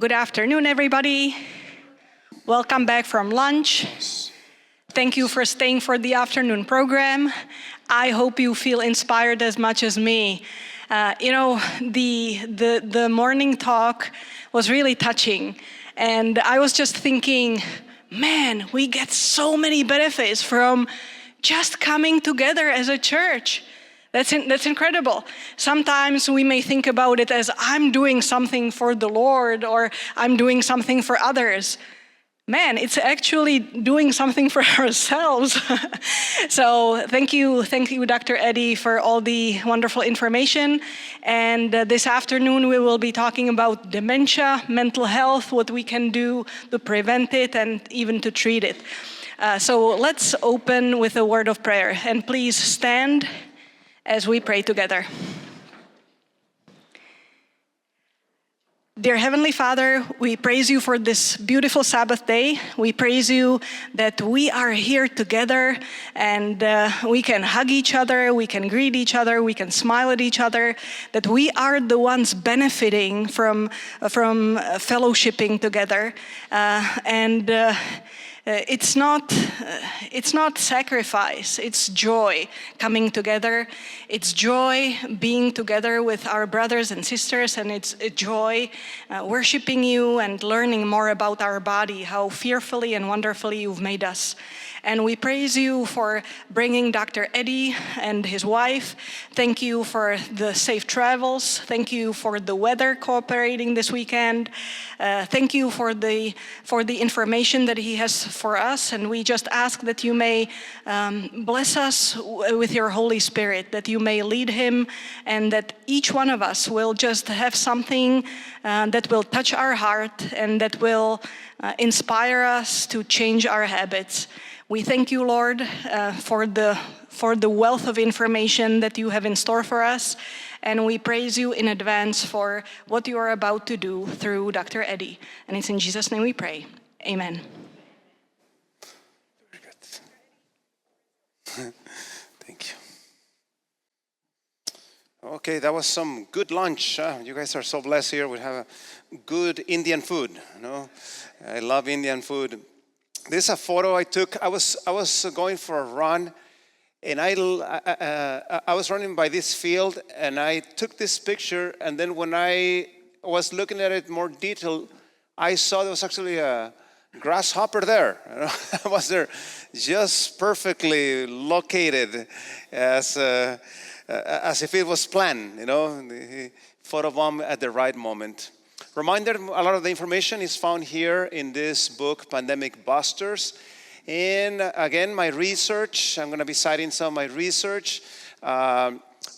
Good afternoon, everybody. Welcome back from lunch. Thank you for staying for the afternoon program. I hope you feel inspired as much as me. The morning talk was really touching. And I was just thinking, man, we get so many benefits from just coming together as a church. That's incredible. Sometimes we may think about it as I'm doing something for the Lord or I'm doing something for others. Man, it's actually doing something for ourselves. So thank you, Dr. Eddie, for all the wonderful information. And this afternoon we will be talking about dementia, mental health, what we can do to prevent it and even to treat it. So let's open with a word of prayer. And please stand as we pray together. Dear Heavenly Father, we praise you for this beautiful Sabbath day. We praise you that we are here together and we can hug each other, we can greet each other, we can smile at each other, that we are the ones benefiting from fellowshipping together. It's not sacrifice, it's joy coming together. It's joy being together with our brothers and sisters, and it's a joy worshiping you and learning more about our body, how fearfully and wonderfully you've made us. And we praise you for bringing Dr. Eddie and his wife. Thank you for the safe travels. Thank you for the weather cooperating this weekend. Thank you for the information that he has for us. And we just ask that you may bless us with your Holy Spirit, that you may lead him, and that each one of us will just have something that will touch our heart and that will inspire us to change our habits. We thank you, Lord, for the wealth of information that you have in store for us, and we praise you in advance for what you are about to do through Dr. Eddie. And it's in Jesus' name we pray. Amen. Very good. Thank you. Okay, that was some good lunch. You guys are so blessed here. We have a good Indian food. I love Indian food. This is a photo I took. I was going for a run, and I was running by this field, and I took this picture. And then when I was looking at it more detail, I saw there was actually a grasshopper there. I was there, just perfectly located, as if it was planned. The photobomb at the right moment. Reminder, a lot of the information is found here in this book, Pandemic Busters. And again, my research, I'm going to be citing some of my research.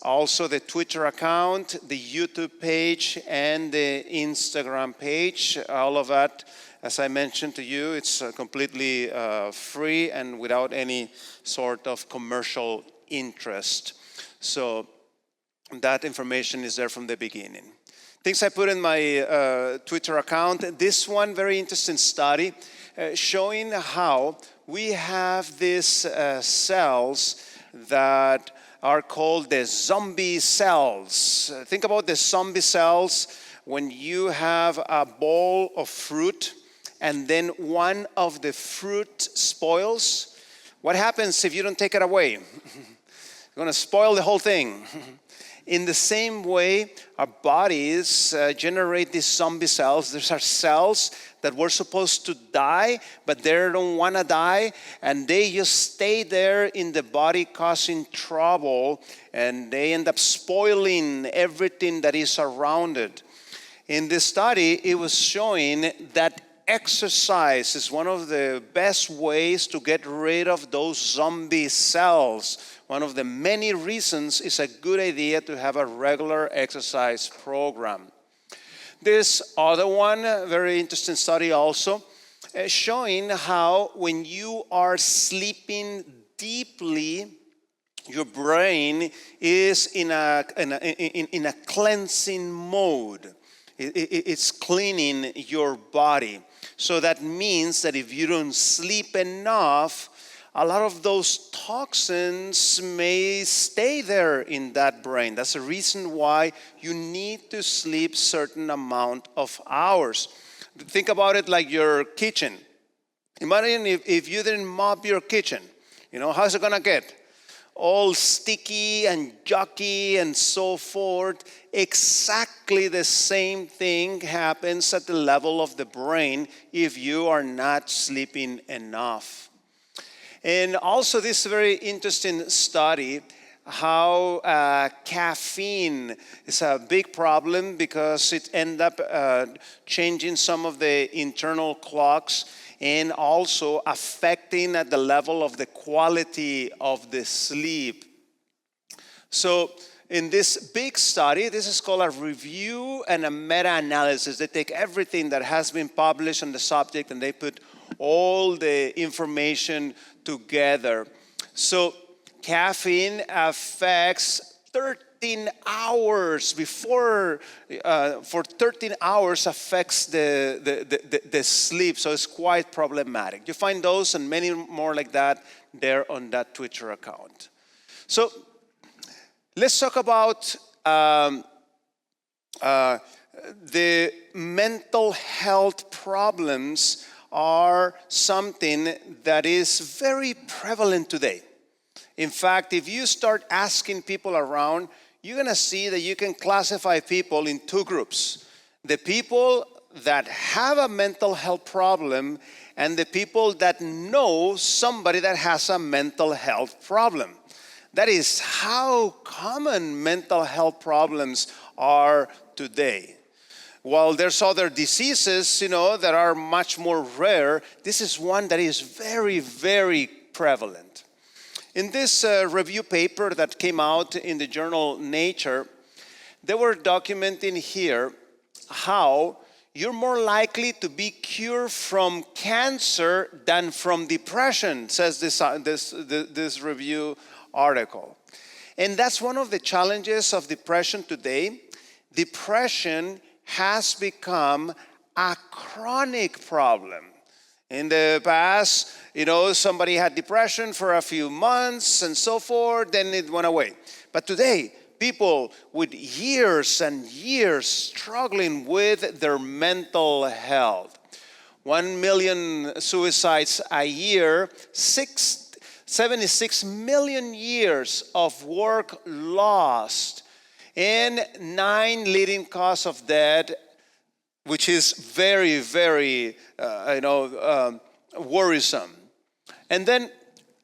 Also the Twitter account, the YouTube page, and the Instagram page. All of that, as I mentioned to you, it's completely free and without any sort of commercial interest. So that information is there from the beginning. Things I put in my Twitter account. This one, very interesting study showing how we have these cells that are called the zombie cells. Think about the zombie cells when you have a bowl of fruit and then one of the fruit spoils. What happens if you don't take it away? You're going to spoil the whole thing. In the same way, our bodies generate these zombie cells. These are cells that were supposed to die, but they don't want to die, and they just stay there in the body causing trouble, and they end up spoiling everything that is around it. In this study, it was showing that exercise is one of the best ways to get rid of those zombie cells. One of the many reasons it's a good idea to have a regular exercise program. This other one, very interesting study also, showing how when you are sleeping deeply, your brain is in a cleansing mode. It's cleaning your body. So that means that if you don't sleep enough, a lot of those toxins may stay there in that brain. That's the reason why you need to sleep certain amount of hours. Think about it like your kitchen. Imagine if you didn't mop your kitchen. How's it gonna get? All sticky and yucky and so forth. Exactly the same thing happens at the level of the brain if you are not sleeping enough. And also this very interesting study, how caffeine is a big problem because it ends up changing some of the internal clocks and also affecting at the level of the quality of the sleep. So in this big study, this is called a review and a meta-analysis. They take everything that has been published on the subject and they put all the information together. So caffeine affects 13 hours for 13 hours affects the sleep, so it's quite problematic. You find those and many more like that there on that Twitter account. So let's talk about the mental health problems are something that is very prevalent today. In fact, if you start asking people around, you're going to see that you can classify people in two groups. The people that have a mental health problem and the people that know somebody that has a mental health problem. That is how common mental health problems are today. While there's other diseases, that are much more rare, this is one that is very, very prevalent. In this review paper that came out in the journal Nature, they were documenting here how you're more likely to be cured from cancer than from depression, says this review article. And that's one of the challenges of depression today. Depression has become a chronic problem. In the past, somebody had depression for a few months and so forth, then it went away. But today, people with years and years struggling with their mental health. 1 million suicides a year, 76 million years of work lost, and 9 leading causes of death, which is very, very, worrisome. And then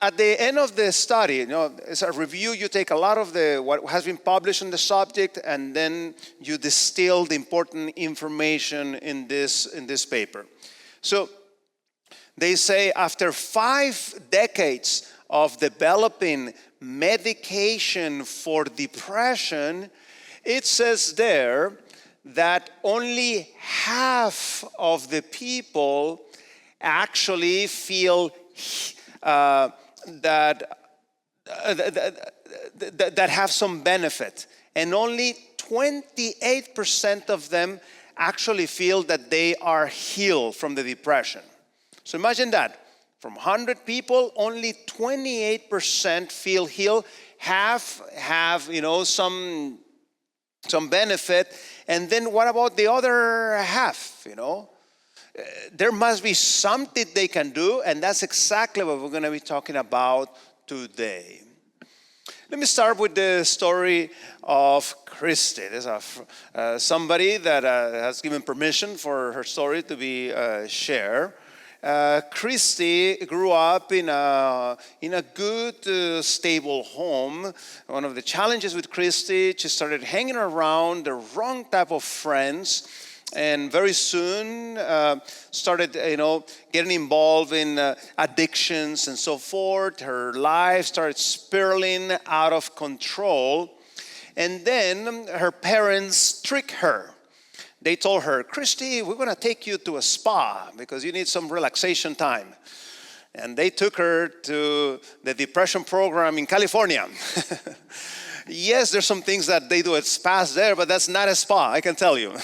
at the end of the study, it's a review. You take a lot of what has been published on the subject, and then you distill the important information in this paper. So they say after 5 decades of developing medication for depression, it says there that only half of the people actually feel that have some benefit, and only 28% of them actually feel that they are healed from the depression. So imagine that. From 100 people, only 28% feel healed, half have some benefit, and then what about the other half? There must be something they can do, and that's exactly what we're going to be talking about today. Let me start with the story of Christy. There's somebody that has given permission for her story to be shared. Christy grew up in a good, stable home. One of the challenges with Christy, she started hanging around the wrong type of friends, and very soon started, getting involved in addictions and so forth. Her life started spiraling out of control, and then her parents tricked her. They told her, Christy, we're going to take you to a spa because you need some relaxation time. And they took her to the depression program in California. Yes, there's some things that they do at spas there, but that's not a spa, I can tell you.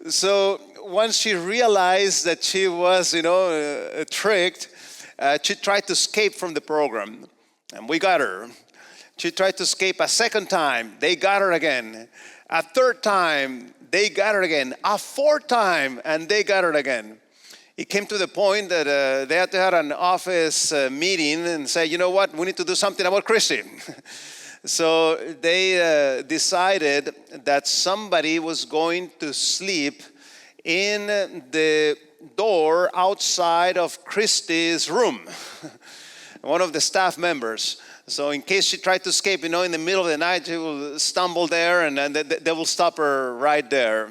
So once she realized that she was, tricked, she tried to escape from the program. And we got her. She tried to escape a second time. They got her again. A third time, they got it again. A fourth time, and they got it again. It came to the point that they had to have an office meeting and say, you know what, we need to do something about Christy. So they decided that somebody was going to sleep in the door outside of Christy's room, one of the staff members. So in case she tried to escape, in the middle of the night, she will stumble there and they will stop her right there.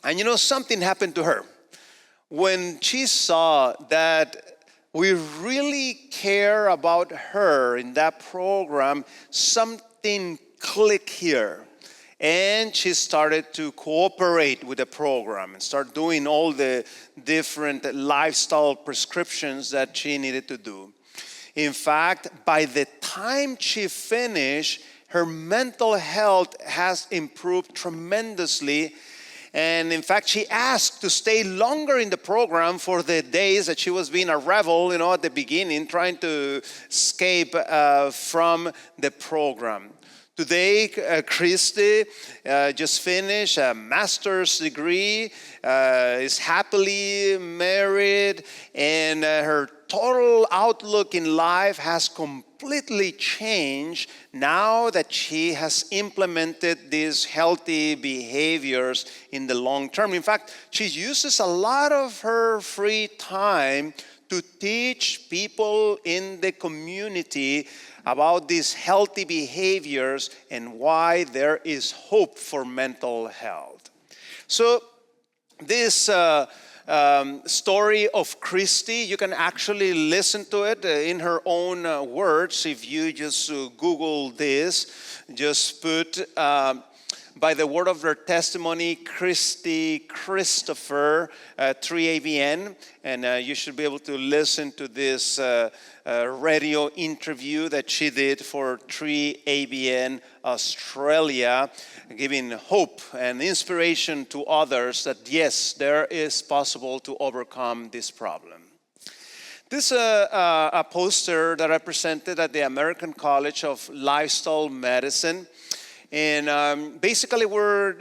And something happened to her. When she saw that we really care about her in that program, something clicked here. And she started to cooperate with the program and start doing all the different lifestyle prescriptions that she needed to do. In fact, by the time she finished, her mental health has improved tremendously. And in fact, she asked to stay longer in the program for the days that she was being a rebel, at the beginning, trying to escape from the program. Today, Christy just finished a master's degree, is happily married, and her total outlook in life has completely changed now that she has implemented these healthy behaviors in the long term. In fact, she uses a lot of her free time to teach people in the community about these healthy behaviors and why there is hope for mental health. So this story of Christy, you can actually listen to it in her own words. If you just Google this, just put by the word of their testimony, Christy Christopher, 3ABN, and you should be able to listen to this radio interview that she did for 3ABN Australia, giving hope and inspiration to others that yes, there is possible to overcome this problem. This is a poster that I presented at the American College of Lifestyle Medicine. And basically, we're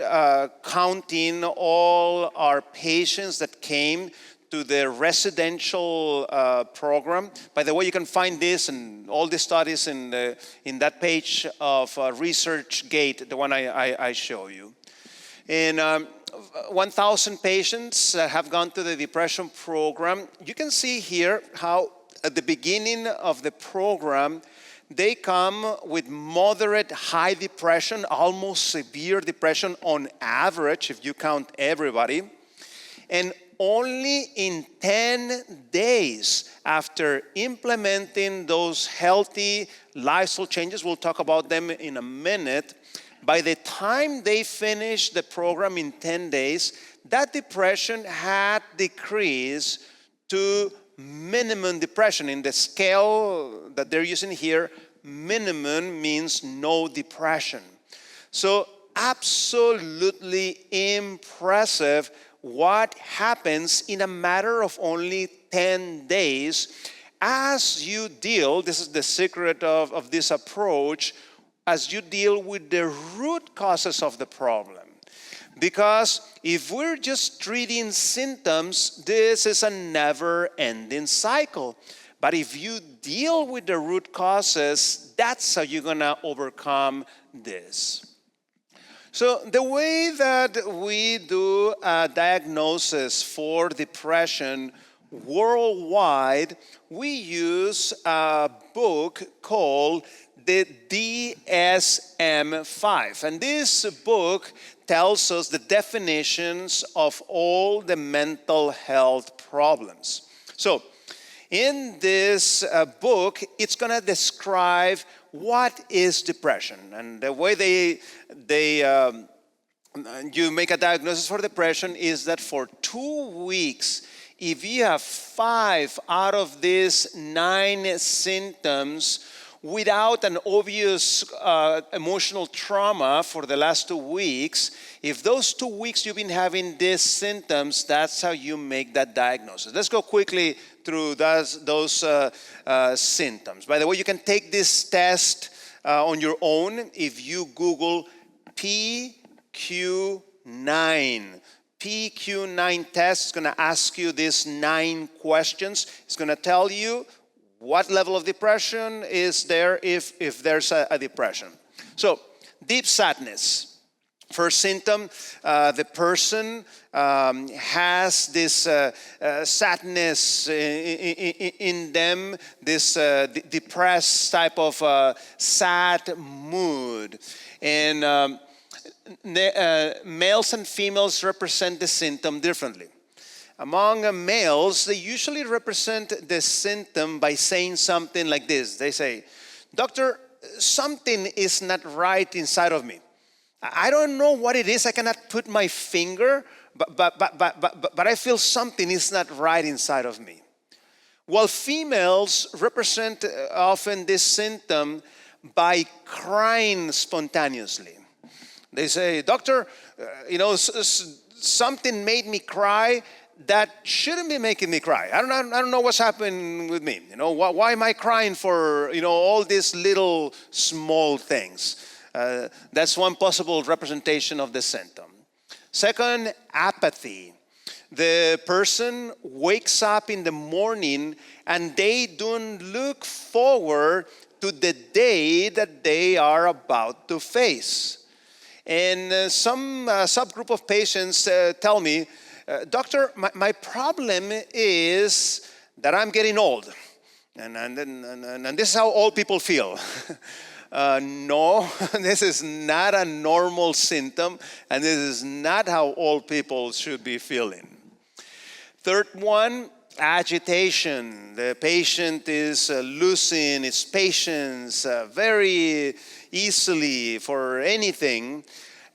counting all our patients that came to the residential program. By the way, you can find this and all the studies in that page of Researchgate, the one I show you. And 1,000 patients have gone to the depression program. You can see here how at the beginning of the program, they come with moderate high depression, almost severe depression on average, if you count everybody. And only in 10 days after implementing those healthy lifestyle changes, we'll talk about them in a minute, by the time they finish the program in 10 days, that depression had decreased to minimum depression. In the scale that they're using here, minimum means no depression. So absolutely impressive what happens in a matter of only 10 days as you deal, this is the secret of this approach, as you deal with the root causes of the problem. Because if we're just treating symptoms, this is a never-ending cycle. But if you deal with the root causes, that's how you're going to overcome this. So the way that we do a diagnosis for depression worldwide, we use a book called the DSM-5. And this book tells us the definitions of all the mental health problems. So in this book, it's going to describe what is depression. And the way you make a diagnosis for depression is that for 2 weeks, if you have 5 out of these 9 symptoms without an obvious emotional trauma for the last 2 weeks, if those 2 weeks you've been having these symptoms, that's how you make that diagnosis. Let's go quickly through those symptoms. By the way, you can take this test on your own if you Google PQI. PQ9 test is going to ask you these 9 questions. It's going to tell you what level of depression is there if there's a depression. So, deep sadness. First symptom, the person has this sadness in them, this depressed type of sad mood. And males and females represent the symptom differently. Among males, they usually represent the symptom by saying something like this. They say, "Doctor, something is not right inside of me. I don't know what it is. I cannot put my finger, but I feel something is not right inside of me." While females represent often this symptom by crying spontaneously. They say, "Doctor, something made me cry that shouldn't be making me cry. I don't know what's happening with me. Why am I crying for all these little small things?" That's one possible representation of the symptom. Second, apathy. The person wakes up in the morning and they don't look forward to the day that they are about to face. And some subgroup of patients tell me, "Doctor, my problem is that I'm getting old. And this is how old people feel." No, this is not a normal symptom, and this is not how old people should be feeling. Third one, agitation. The patient is losing its patience very easily for anything.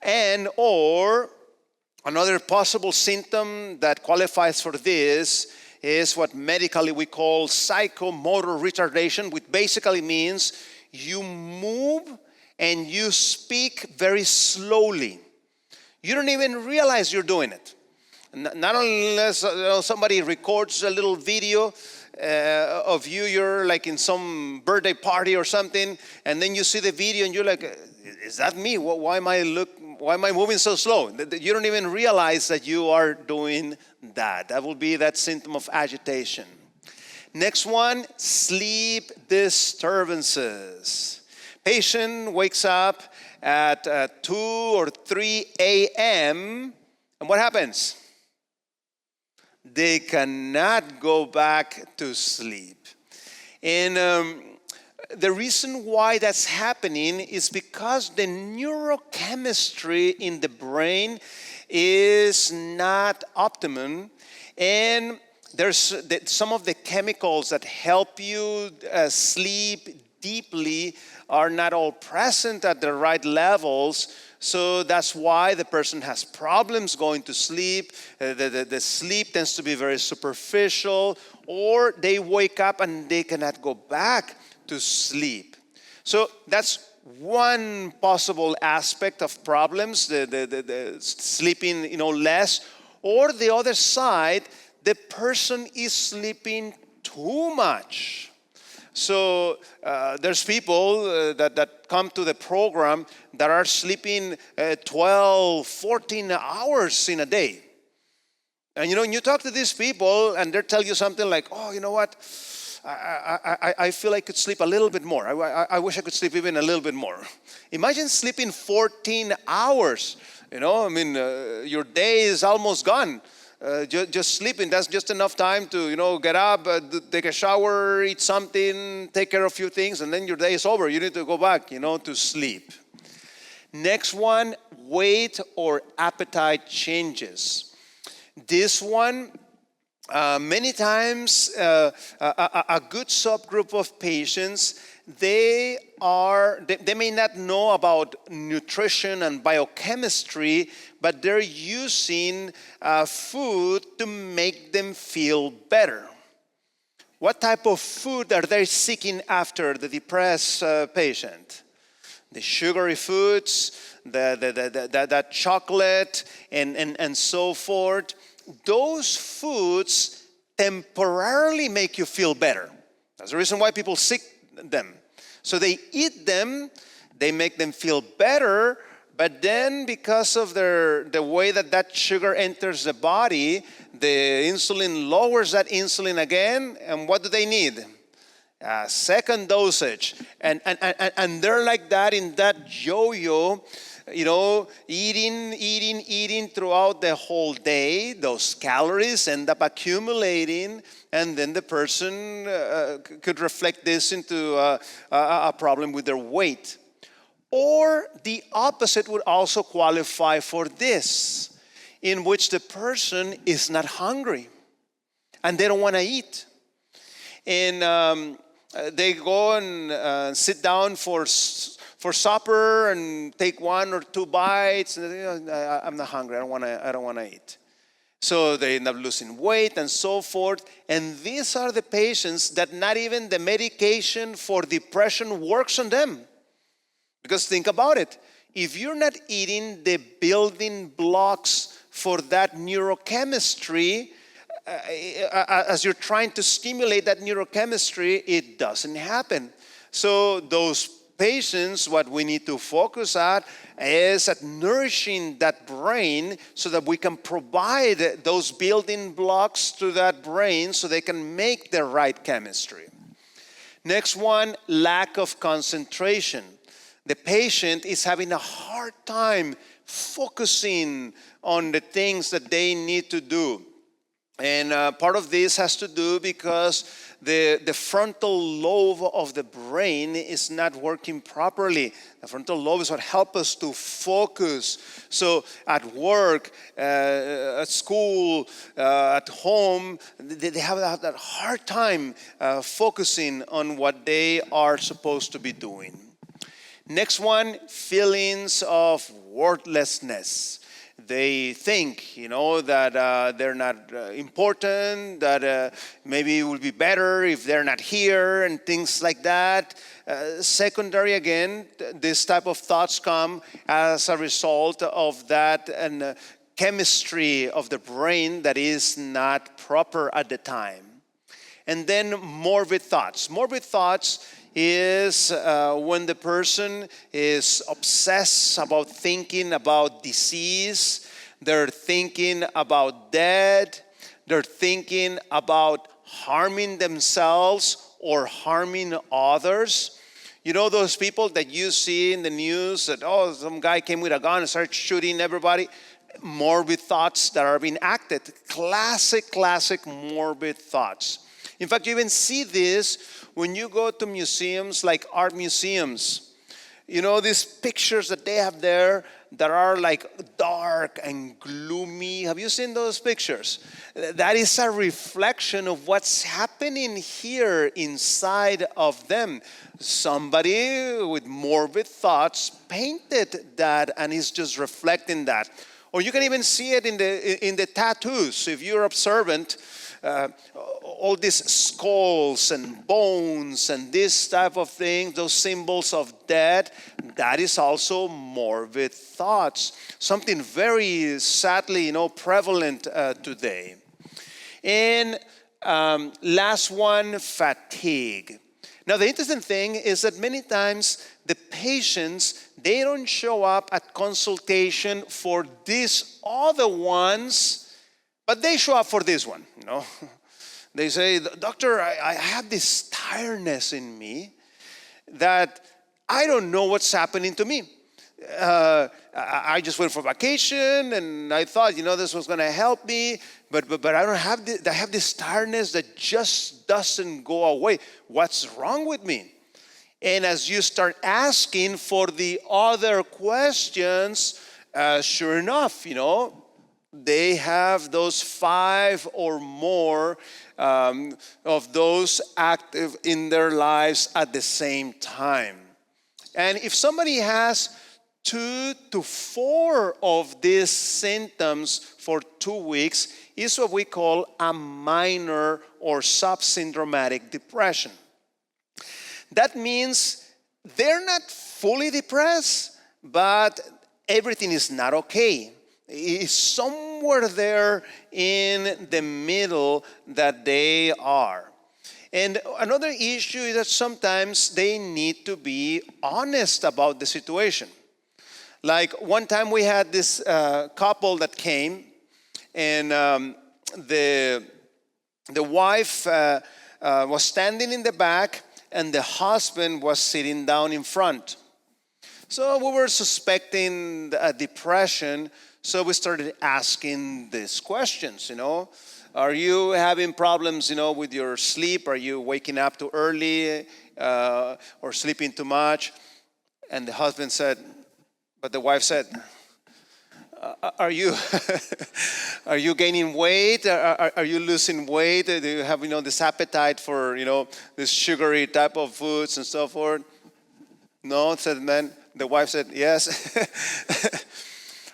And or another possible symptom that qualifies for this is what medically we call psychomotor retardation, which basically means you move and you speak very slowly. You don't even realize you're doing it. Not unless somebody records a little video of you, you're like in some birthday party or something, and then you see the video and you're like, "Is that me? Why am I moving so slow?" You don't even realize that you are doing that. That will be that symptom of agitation. Next one, sleep disturbances. Patient wakes up at 2 or 3 a.m. and what happens? They cannot go back to sleep. And the reason why that's happening is because the neurochemistry in the brain is not optimum, and there's some of the chemicals that help you sleep deeply are not all present at the right levels. So that's why the person has problems going to sleep. The sleep tends to be very superficial, or they wake up and they cannot go back to sleep. So that's one possible aspect of problems, the sleeping less. Or the other side, the person is sleeping too much. So there's people that come to the program that are sleeping 12, 14 hours in a day. And you talk to these people and they tell you something like, "Oh, you know what? I feel I could sleep a little bit more. I wish I could sleep even a little bit more." Imagine sleeping 14 hours. Your day is almost gone. Just sleeping, that's just enough time to get up, take a shower, eat something, take care of a few things, and then your day is over. You need to go back to sleep. Next one, weight or appetite changes. This one, many times a good subgroup of patients, they may not know about nutrition and biochemistry, but they're using food to make them feel better. What type of food are they seeking after, the depressed patient? The sugary foods, the chocolate, and so forth. Those foods temporarily make you feel better. That's the reason why people seek them. So they eat them, they make them feel better, but then because of the way that sugar enters the body, the insulin lowers that insulin again, and what do they need? Second dosage. And they're like that in that yo-yo, eating throughout the whole day. Those calories end up accumulating, and then the person could reflect this into a problem with their weight. Or the opposite would also qualify for this, in which the person is not hungry and they don't want to eat. And they go and sit down for supper and take 1 or 2 bites. And I'm not hungry. I don't want to eat. So they end up losing weight and so forth. And these are the patients that not even the medication for depression works on them. Because think about it. If you're not eating the building blocks for that neurochemistry, as you're trying to stimulate that neurochemistry, it doesn't happen. So those patients, what we need to focus at is at nourishing that brain so that we can provide those building blocks to that brain so they can make the right chemistry. Next one, lack of concentration. The patient is having a hard time focusing on the things that they need to do. And part of this has to do because the frontal lobe of the brain is not working properly. The frontal lobe is what helps us to focus. So at work, at school, at home, they have that hard time focusing on what they are supposed to be doing. Next one, feelings of worthlessness. They think, that they're not important, that maybe it would be better if they're not here, and things like that. Secondary, again, this type of thoughts come as a result of that and chemistry of the brain that is not proper at the time. And then morbid thoughts. Morbid thoughts is when the person is obsessed about thinking about disease, they're thinking about death, they're thinking about harming themselves or harming others. You know those people that you see in the news that, some guy came with a gun and started shooting everybody? Morbid thoughts that are being acted. Classic morbid thoughts. In fact, you even see this when you go to museums like art museums. These pictures that they have there that are like dark and gloomy. Have you seen those pictures? That is a reflection of what's happening here inside of them. Somebody with morbid thoughts painted that and is just reflecting that. Or you can even see it in the tattoos. If you're observant, all these skulls and bones and this type of thing, those symbols of death, that is also morbid thoughts. Something very sadly, prevalent today. And last one, fatigue. Now, the interesting thing is that many times the patients, they don't show up at consultation for these other ones, but they show up for this one, They say, doctor, I have this tiredness in me that I don't know what's happening to me. I just went for vacation and I thought, this was going to help me, but I don't have this, I have this tiredness that just doesn't go away. What's wrong with me? And as you start asking for the other questions, sure enough, they have those 5 or more of those active in their lives at the same time. And if somebody has 2 to 4 of these symptoms for 2 weeks, is what we call a minor or subsyndromatic depression. That means they're not fully depressed, but everything is not okay. It's somewhere there in the middle that they are. And another issue is that sometimes they need to be honest about the situation. Like one time we had this couple that came, and the wife was standing in the back, and the husband was sitting down in front. So we were suspecting a depression, so we started asking these questions, Are you having problems, with your sleep? Are you waking up too early or sleeping too much? And the husband said, but the wife said, are you are you gaining weight? Are you losing weight? Do you have this appetite for this sugary type of foods and so forth? No, said the man. The wife said yes.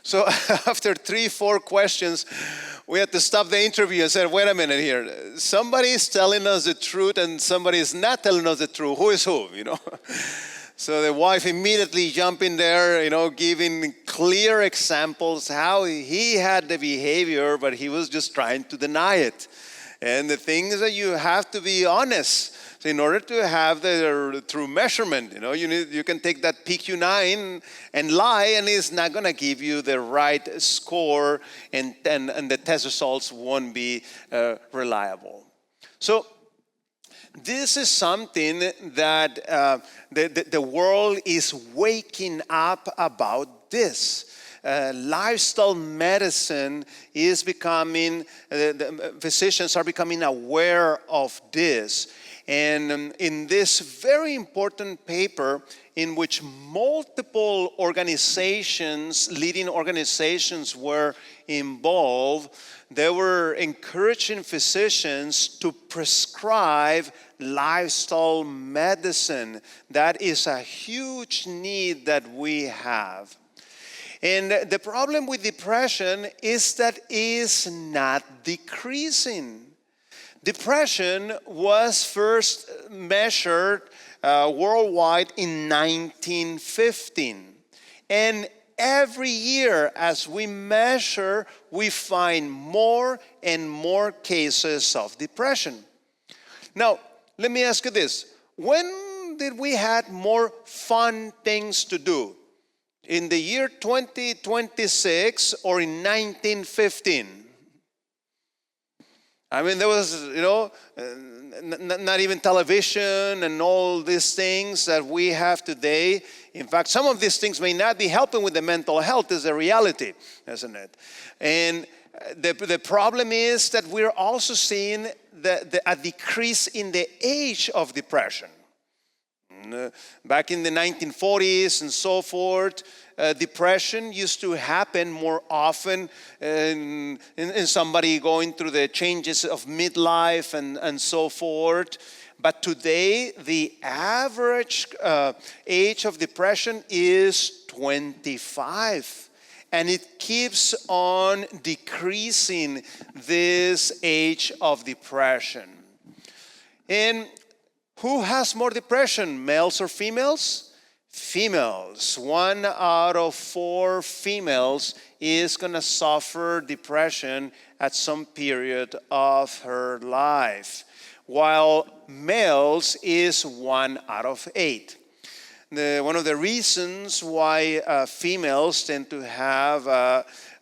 So after 3-4 questions, we had to stop the interview and said, wait a minute here. Somebody is telling us the truth and somebody is not telling us the truth. Who is who? So the wife immediately jumped in there, giving clear examples how he had the behavior, but he was just trying to deny it. And the thing is that you have to be honest. So in order to have the true measurement, you can take that PQ9 and lie, and it's not going to give you the right score, and the test results won't be reliable. So this is something that the world is waking up about this. Lifestyle medicine is becoming, the physicians are becoming aware of this. And in this very important paper, in which multiple organizations, leading organizations were involved, they were encouraging physicians to prescribe lifestyle medicine. That is a huge need that we have. And the problem with depression is that it is not decreasing. Depression was first measured worldwide in 1915. And every year as we measure, we find more and more cases of depression. Now, let me ask you this. When did we have more fun things to do? In the year 2026 or in 1915? I mean, there was, not even television and all these things that we have today. In fact, some of these things may not be helping with the mental health, is a reality, isn't it? And the problem is that we're also seeing a decrease in the age of depression. Back in the 1940s and so forth, depression used to happen more often in somebody going through the changes of midlife and so forth. But today, the average age of depression is 25. And it keeps on decreasing, this age of depression. And who has more depression, males or females? Females. 1 out of 4 females is going to suffer depression at some period of her life, while males is 1 out of 8. One of the reasons why females tend to have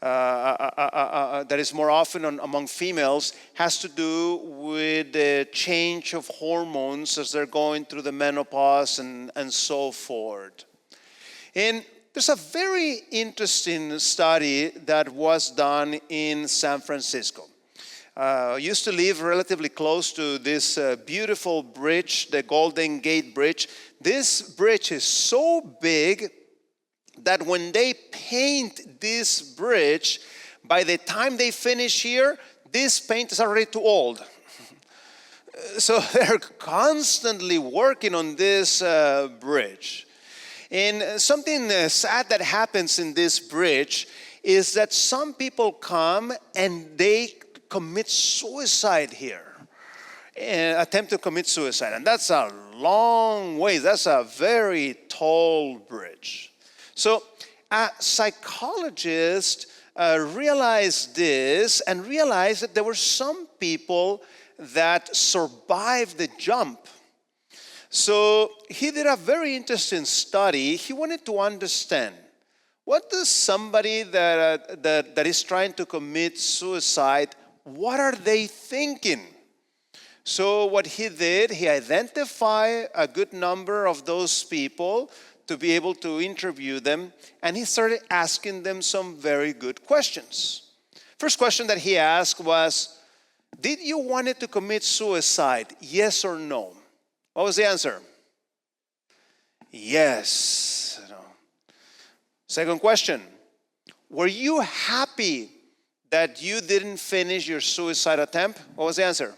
that is more often among females has to do with the change of hormones as they're going through the menopause and so forth. And there's a very interesting study that was done in San Francisco. I used to live relatively close to this beautiful bridge, the Golden Gate Bridge. This bridge is so big that when they paint this bridge, by the time they finish here, this paint is already too old. So they're constantly working on this bridge. And something sad that happens in this bridge is that some people come and they commit suicide here. Attempt to commit suicide. And that's a long way. That's a very tall bridge. So a psychologist realized this and realized that there were some people that survived the jump. So he did a very interesting study. He wanted to understand What does somebody that is trying to commit suicide, what are they thinking? So what he did, he identified a good number of those people to be able to interview them, and he started asking them some very good questions. First question that he asked was, did you want to commit suicide, yes or no? What was the answer? Yes. Second question, were you happy that you didn't finish your suicide attempt? What was the answer?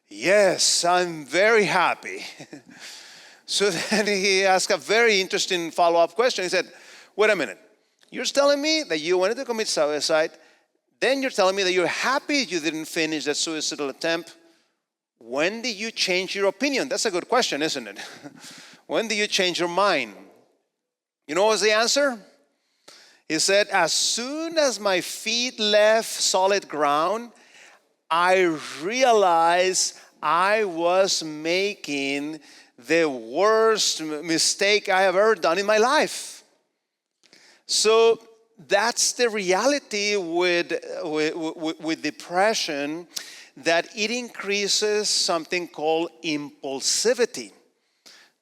Yes, I'm very happy. So then he asked a very interesting follow-up question. He said, wait a minute, you're telling me that you wanted to commit suicide, then you're telling me that you're happy you didn't finish that suicidal attempt. When did you change your opinion? That's a good question, isn't it? When did you change your mind? You know what was the answer? He said, as soon as my feet left solid ground, I realized I was making the worst mistake I have ever done in my life. So that's the reality with depression, that it increases something called impulsivity.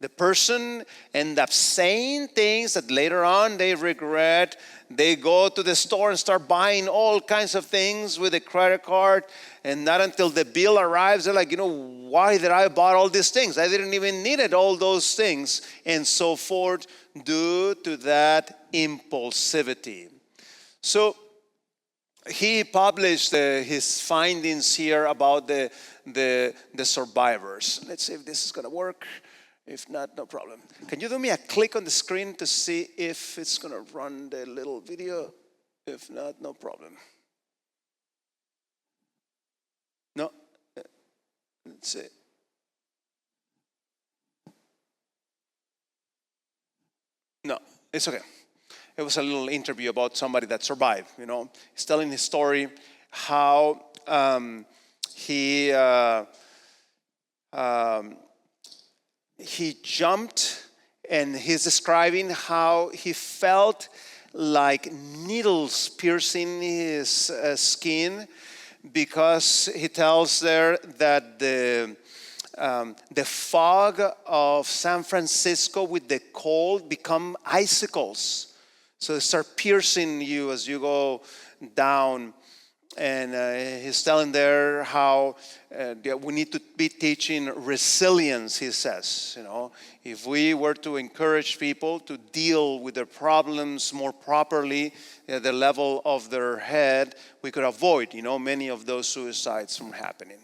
The person ends up saying things that later on they regret. They go to the store and start buying all kinds of things with a credit card, and not until the bill arrives, they're like, why did I buy all these things? I didn't even need it, all those things, and so forth, due to that impulsivity. So he published his findings here about the survivors. Let's see if this is going to work. If not, no problem. Can you do me a click on the screen to see if it's going to run the little video? If not, no problem. No? Let's see. No, it's okay. It was a little interview about somebody that survived, He's telling his story, how he jumped, and he's describing how he felt like needles piercing his skin, because he tells there that the fog of San Francisco with the cold become icicles. So they start piercing you as you go down. And he's telling there how we need to be teaching resilience, he says. If we were to encourage people to deal with their problems more properly at the level of their head, we could avoid, many of those suicides from happening.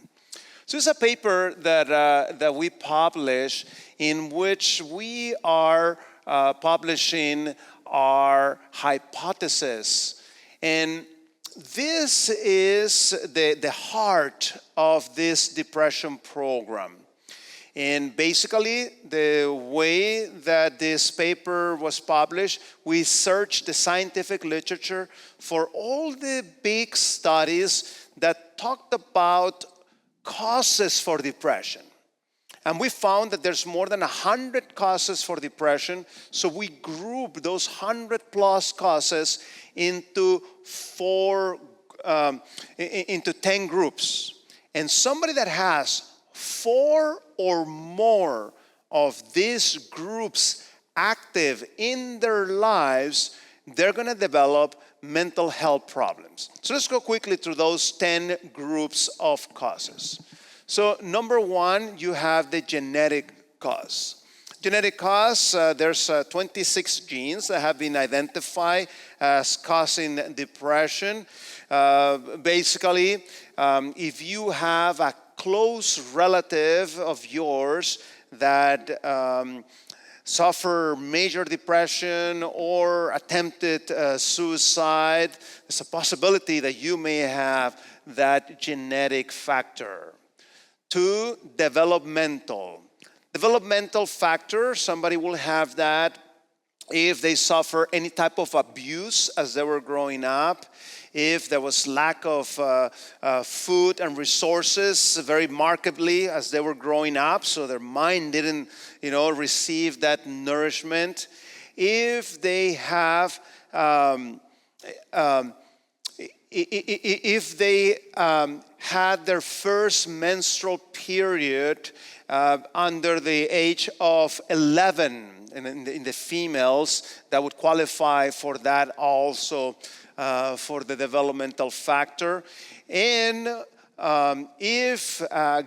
So it's a paper that we publish, in which we are publishing our hypothesis. And this is the heart of this depression program. And basically, the way that this paper was published, we searched the scientific literature for all the big studies that talked about causes for depression. And we found that there's more than 100 causes for depression. So we grouped those 100 plus causes into 10 groups. And somebody that has 4 or more of these groups active in their lives, they're going to develop mental health problems. So let's go quickly through those 10 groups of causes. So number 1, you have the genetic cause. Genetic cause, there's 26 genes that have been identified as causing depression. Basically, if you have a close relative of yours that suffer major depression or attempted suicide, there's a possibility that you may have that genetic factor. 2, developmental. Developmental factor, somebody will have that if they suffer any type of abuse as they were growing up, if there was lack of food and resources very markedly as they were growing up, so their mind didn't, receive that nourishment. if they have if they had their first menstrual period under the age of 11. And in the females, that would qualify for that also, for the developmental factor. And if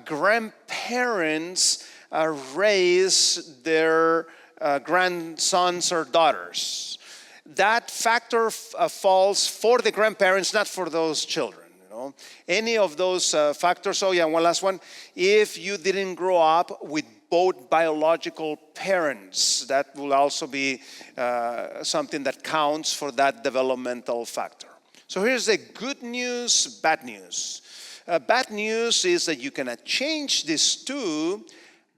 grandparents raise their grandsons or daughters, that factor falls for the grandparents, not for those children. Any of those factors. Oh yeah, one last one. If you didn't grow up with both biological parents, that will also be something that counts for that developmental factor. So here's the good news, bad news. Bad news is that you cannot change these two,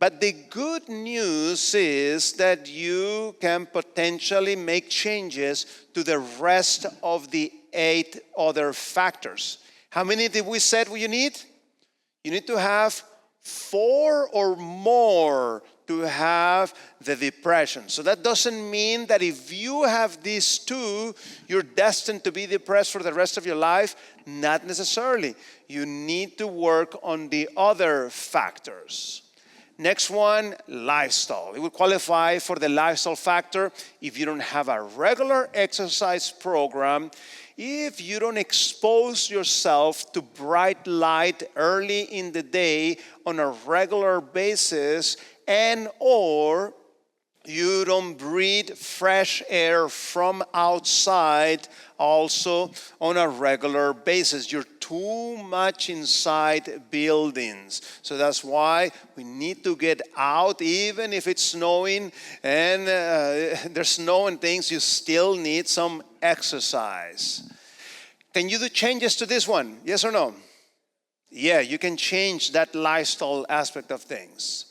but the good news is that you can potentially make changes to the rest of the 8 other factors. How many did we say you need? You need to have 4 or more to have the depression. So that doesn't mean that if you have these 2, you're destined to be depressed for the rest of your life. Not necessarily. You need to work on the other factors. Next one, lifestyle. It will qualify for the lifestyle factor if you don't have a regular exercise program, if you don't expose yourself to bright light early in the day on a regular basis, and or you don't breathe fresh air from outside also on a regular basis. You're too much inside buildings. So that's why we need to get out, even if it's snowing and there's snow and things, you still need some exercise. Can you do changes to this one? Yes or no? Yeah, you can change that lifestyle aspect of things.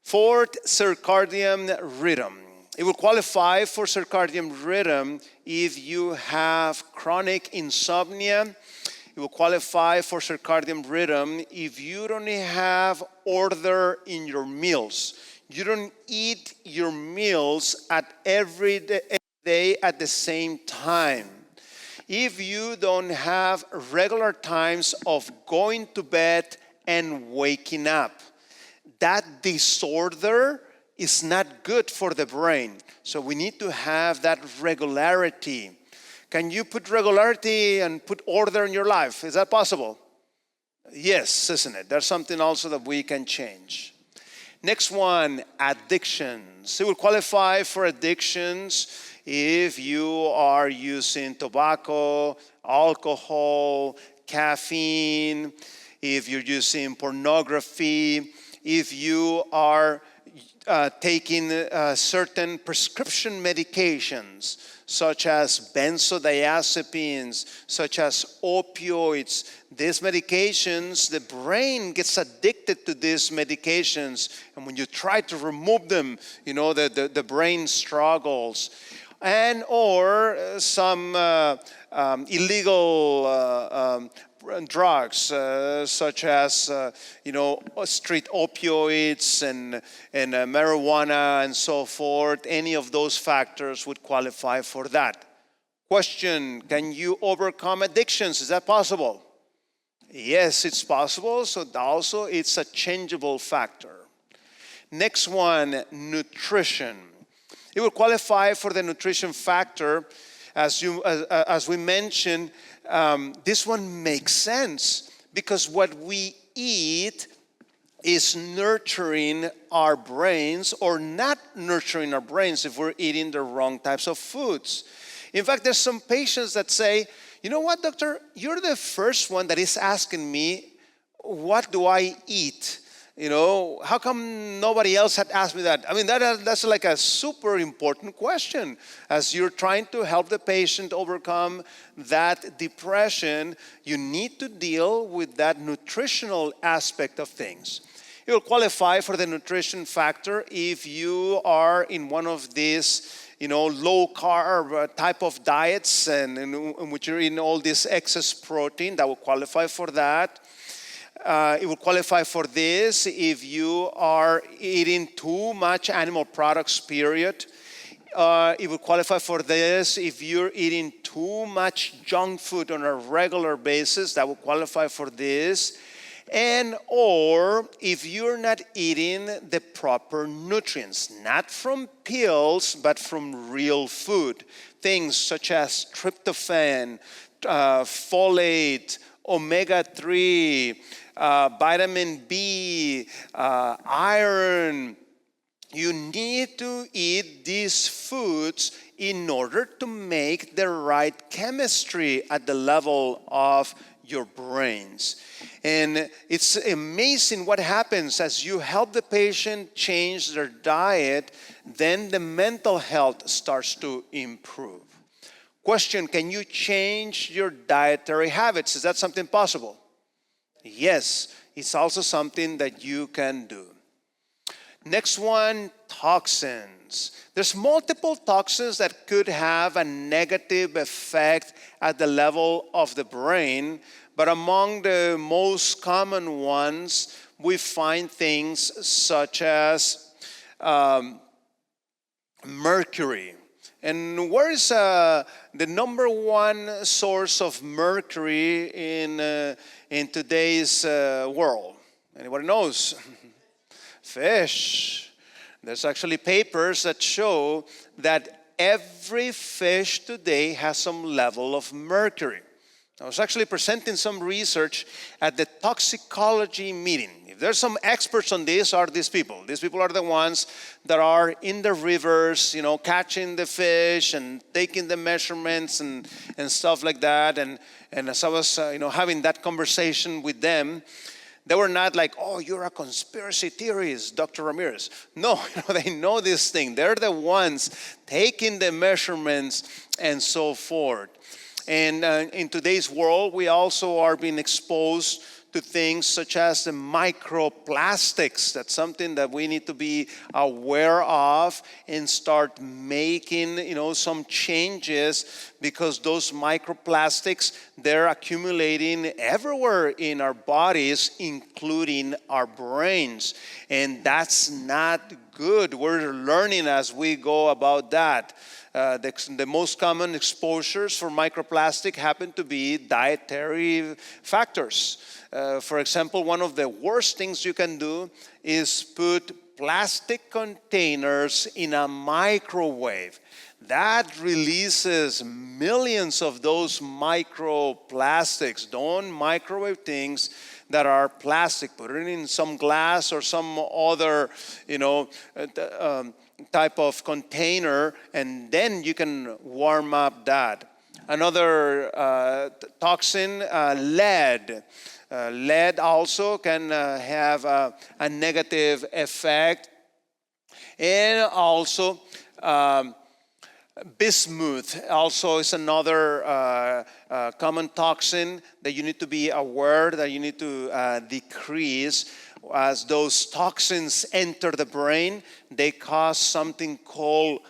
4th, circadian rhythm. It will qualify for circadian rhythm if you have chronic insomnia. It will qualify for circadian rhythm if you don't have order in your meals. You don't eat your meals at every day at the same time. If you don't have regular times of going to bed and waking up, that disorder is not good for the brain. So we need to have that regularity. Can you put regularity and put order in your life? Is that possible? Yes, isn't it? There's something also that we can change. Next one, addictions. It will qualify for addictions if you are using tobacco, alcohol, caffeine, if you're using pornography, if you are taking certain prescription medications, such as benzodiazepines, such as opioids. These medications, the brain gets addicted to these medications, and when you try to remove them, the brain struggles. And or some illegal drugs, such as street opioids and marijuana and so forth. Any of those factors would qualify for that. Question: can you overcome addictions? Is that possible? Yes, it's possible. So also it's a changeable factor. Next one, nutrition. It will qualify for the nutrition factor. As we mentioned, this one makes sense because what we eat is nurturing our brains or not nurturing our brains if we're eating the wrong types of foods. In fact, there's some patients that say, you know what, doctor, you're the first one that is asking me, what do I eat? How come nobody else had asked me that? I mean, that's like a super important question. As you're trying to help the patient overcome that depression, you need to deal with that nutritional aspect of things. It will qualify for the nutrition factor if you are in one of these, low carb type of diets and in which you're eating all this excess protein. That will qualify for that. It will qualify for this if you are eating too much animal products, period. it would qualify for this. If you're eating too much junk food on a regular basis, that would qualify for this. And or if you're not eating the proper nutrients, not from pills, but from real food. Things such as tryptophan, folate, omega-3, vitamin B, iron. You need to eat these foods in order to make the right chemistry at the level of your brains. And it's amazing what happens as you help the patient change their diet, then the mental health starts to improve. Question, can you change your dietary habits? Is that something possible? Yes, it's also something that you can do. Next one, toxins. There's multiple toxins that could have a negative effect at the level of the brain, but among the most common ones, we find things such as mercury. And where is the number one source of mercury in today's world? Anybody knows? Fish. There's actually papers that show that every fish today has some level of mercury. I was actually presenting some research at the toxicology meeting. If there's some experts on this, are these people. These people are the ones that are in the rivers, catching the fish and taking the measurements and stuff like that. And as I was, having that conversation with them, they were not like, oh, you're a conspiracy theorist, Dr. Ramirez. No, they know this thing. They're the ones taking the measurements and so forth. And in today's world, we also are being exposed to things such as the microplastics. That's something that we need to be aware of and start making, some changes, because those microplastics, they're accumulating everywhere in our bodies, including our brains. And that's not good. We're learning as we go about that. The most common exposures for microplastic happen to be dietary factors. For example, one of the worst things you can do is put plastic containers in a microwave. That releases millions of those microplastics. Don't microwave things that are plastic. Put it in some glass or some other, type of container, and then you can warm up that. Another toxin, lead. Lead also can have a negative effect. And also bismuth also is another common toxin that you need to be aware that you need to decrease. As those toxins enter the brain, they cause something called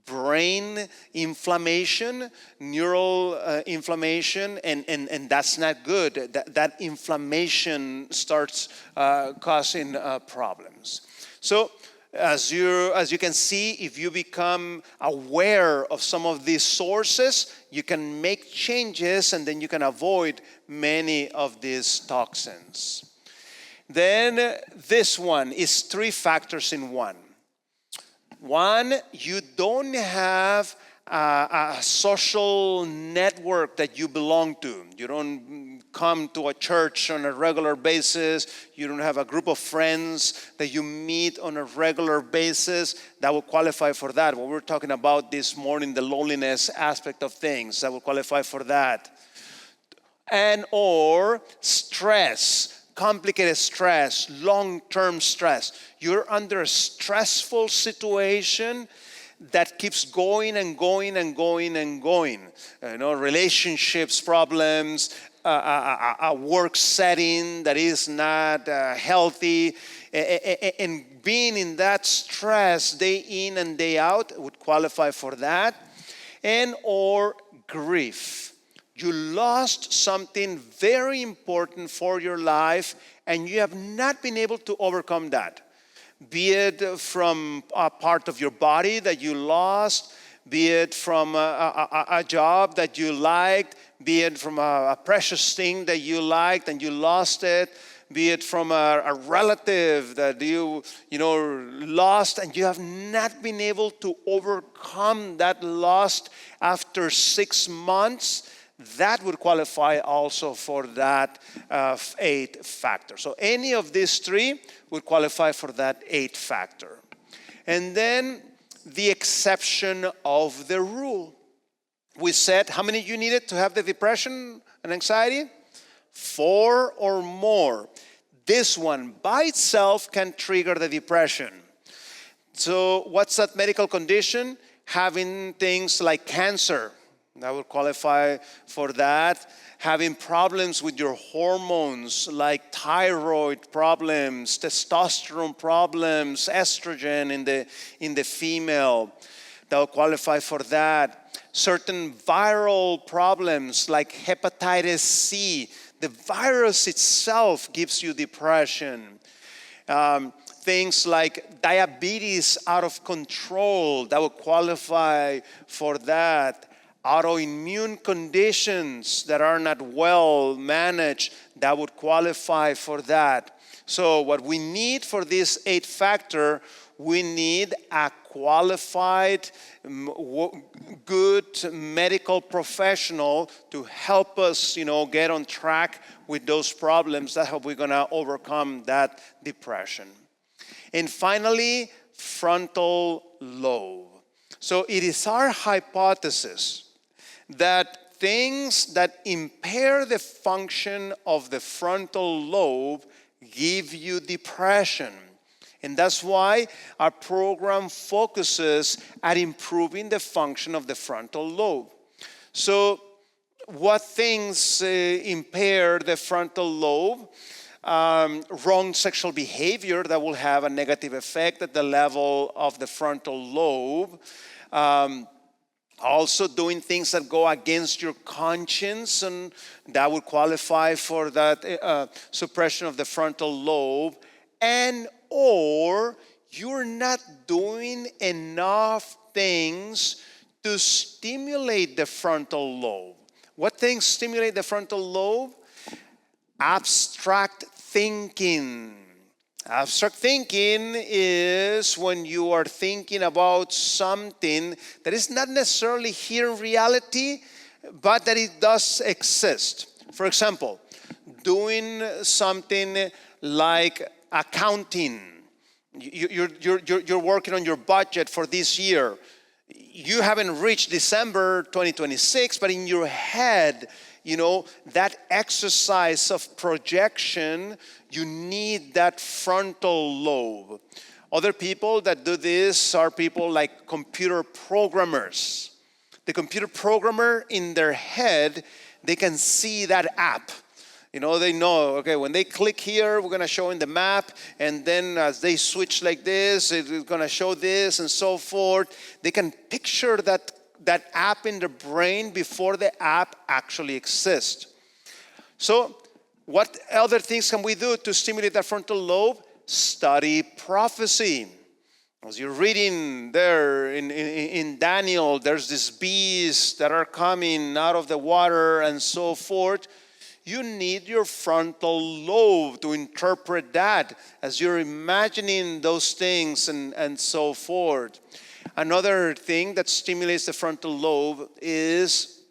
brain inflammation, neural inflammation, and that's not good. That inflammation starts causing problems. So as you can see, if you become aware of some of these sources, you can make changes, and then you can avoid many of these toxins. Then this one is 3 factors in one. One, you don't have a social network that you belong to. You don't come to a church on a regular basis. You don't have a group of friends that you meet on a regular basis. That will qualify for that. What we're talking about this morning, the loneliness aspect of things, that will qualify for that. And or stress. Complicated stress, long-term stress. You're under a stressful situation that keeps going and going and going and going. Relationships problems, a work setting that is not healthy, and being in that stress day in and day out would qualify for that. And or grief. You lost something very important for your life, and you have not been able to overcome that. be it from a part of your body that you lost, be it from a job that you liked, be it from a precious thing that you liked and you lost it, be it from a relative that you lost and you have not been able to overcome that loss after 6 months. That would qualify also for that 8 factor. So any of these 3 would qualify for that 8 factor. And then the exception of the rule. We said how many you needed to have the depression and anxiety? 4 or more. This one by itself can trigger the depression. So what's that medical condition? Having things like cancer. That would qualify for that. Having problems with your hormones like thyroid problems, testosterone problems, estrogen in the female. That would qualify for that. Certain viral problems like hepatitis C. The virus itself gives you depression. Things like diabetes out of control. That would qualify for that. Autoimmune conditions that are not well managed, that would qualify for that. So what we need for this 8 factor, we need a qualified, good medical professional to help us, get on track with those problems. That's how we're gonna overcome that depression. And finally, frontal lobe. So it is our hypothesis that things that impair the function of the frontal lobe give you depression. And that's why our program focuses at improving the function of the frontal lobe. So what things impair the frontal lobe? Wrong sexual behavior that will have a negative effect at the level of the frontal lobe. Also doing things that go against your conscience, and that would qualify for that suppression of the frontal lobe. And or you're not doing enough things to stimulate the frontal lobe. What things stimulate the frontal lobe? Abstract thinking. Abstract thinking is when you are thinking about something that is not necessarily here in reality, but that it does exist. For example, doing something like accounting. You're working on your budget for this year. You haven't reached December 2026, but in your head, that exercise of projection, you need that frontal lobe. Other people that do this are people like computer programmers. The computer programmer in their head, they can see that app. They know, okay, when they click here, we're going to show in the map, and then as they switch like this, it's going to show this and so forth. They can picture that app in their brain before the app actually exists. So what other things can we do to stimulate that frontal lobe? Study prophecy. As you're reading there in Daniel, there's these beasts that are coming out of the water and so forth. You need your frontal lobe to interpret that as you're imagining those things and so forth. Another thing that stimulates the frontal lobe is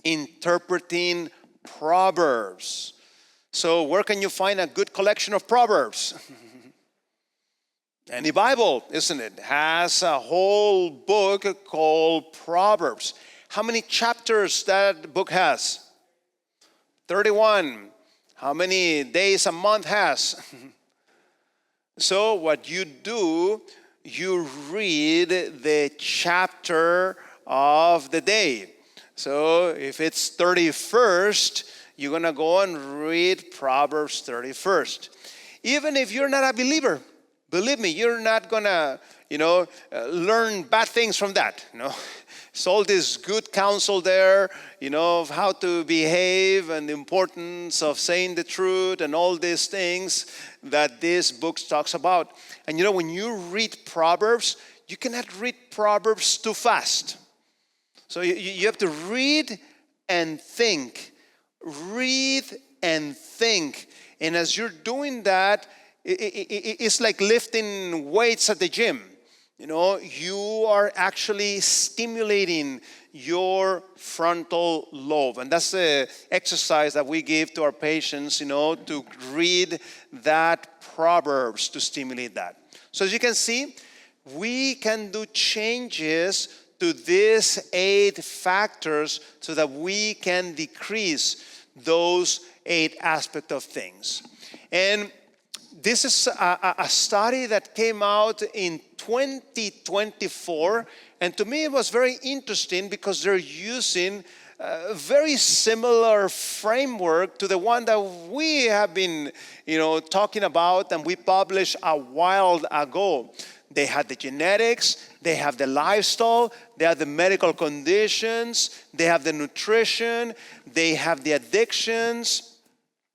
interpreting proverbs. So where can you find a good collection of proverbs? And the Bible, isn't it, has a whole book called Proverbs. How many chapters that book has? 31. How many days a month has? So what you do, you read the chapter of the day. So if it's 31st, you're going to go and read Proverbs 31st. Even if you're not a believer, believe me, you're not going to, learn bad things from that. It's all this good counsel there, of how to behave and the importance of saying the truth and all these things that this book talks about. And when you read Proverbs, you cannot read Proverbs too fast. So you have to read and think. Read and think. And as you're doing that, it's like lifting weights at the gym. You are actually stimulating your frontal lobe. And that's the exercise that we give to our patients, to read that Proverbs to stimulate that. So as you can see, we can do changes to these 8 factors so that we can decrease those 8 aspects of things. And this is a study that came out in 2024, and to me it was very interesting because they're using a very similar framework to the one that we have been, talking about and we published a while ago. They had the genetics, they have the lifestyle, they have the medical conditions, they have the nutrition, they have the addictions.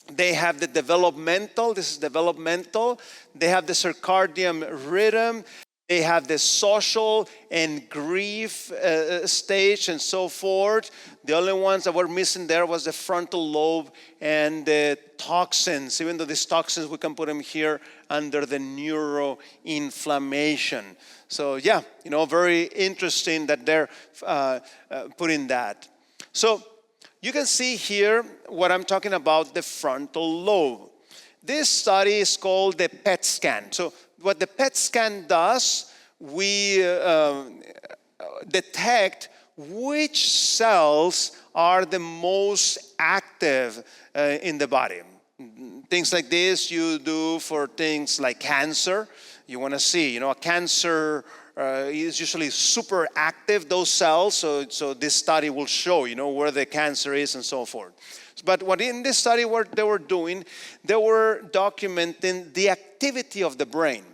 They have the developmental, this is developmental. They have the circadian rhythm. They have the social and grief stage and so forth. The only ones that were missing there was the frontal lobe and the toxins. Even though these toxins, we can put them here under the neuroinflammation. So yeah, very interesting that they're putting that. So you can see here what I'm talking about, the frontal lobe. This study is called the PET scan. So what the PET scan does, we detect which cells are the most active in the body. Things like this you do for things like cancer. You want to see, a cancer is usually super active, those cells, so this study will show, where the cancer is and so forth. But what in this study what they were doing, they were documenting the activity of the brain.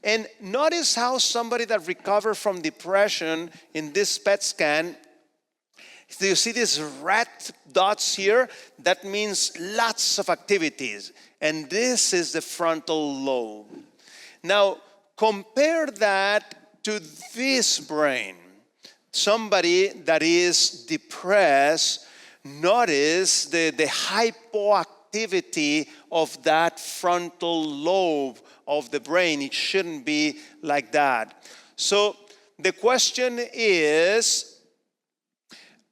And notice how somebody that recovered from depression in this PET scan, do you see these red dots here? That means lots of activities. And this is the frontal lobe. Now, compare that to this brain. Somebody that is depressed, notice the hypoactivity of that frontal lobe of the brain. It shouldn't be like that. So the question is,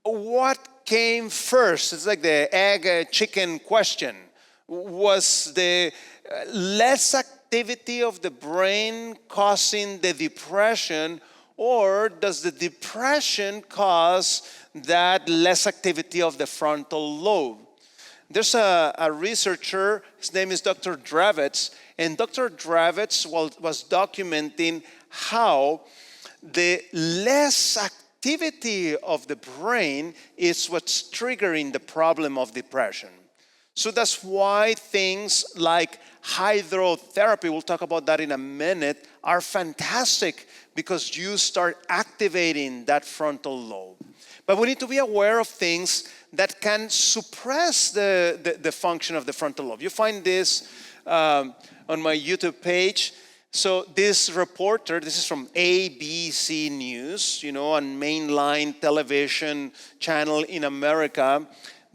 what came first? It's like the egg chicken question. Was the less activity of the brain causing the depression, or does the depression cause that less activity of the frontal lobe? There's a researcher, his name is Dr. Dravetz, and Dr. Dravetz was documenting how the less activity of the brain is what's triggering the problem of depression. So that's why things like hydrotherapy, we'll talk about that in a minute, are fantastic because you start activating that frontal lobe. But we need to be aware of things that can suppress the function of the frontal lobe. You find this on my YouTube page. So this reporter, this is from ABC News, a mainline television channel in America.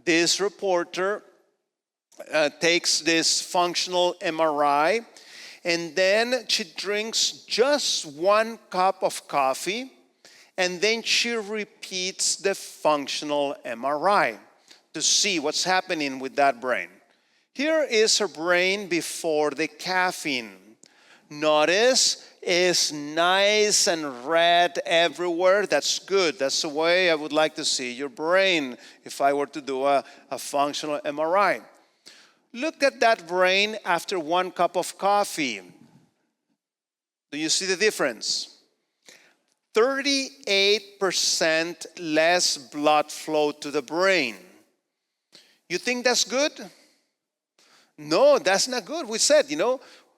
This reporter takes this functional MRI, and then she drinks just 1 cup of coffee, and then she repeats the functional MRI to see what's happening with that brain. Here is her brain before the caffeine. Notice it's nice and red everywhere. That's good. That's the way I would like to see your brain if I were to do a functional MRI. Look at that brain after 1 cup of coffee. Do you see the difference? 38% less blood flow to the brain. You think that's good? No, that's not good. We said,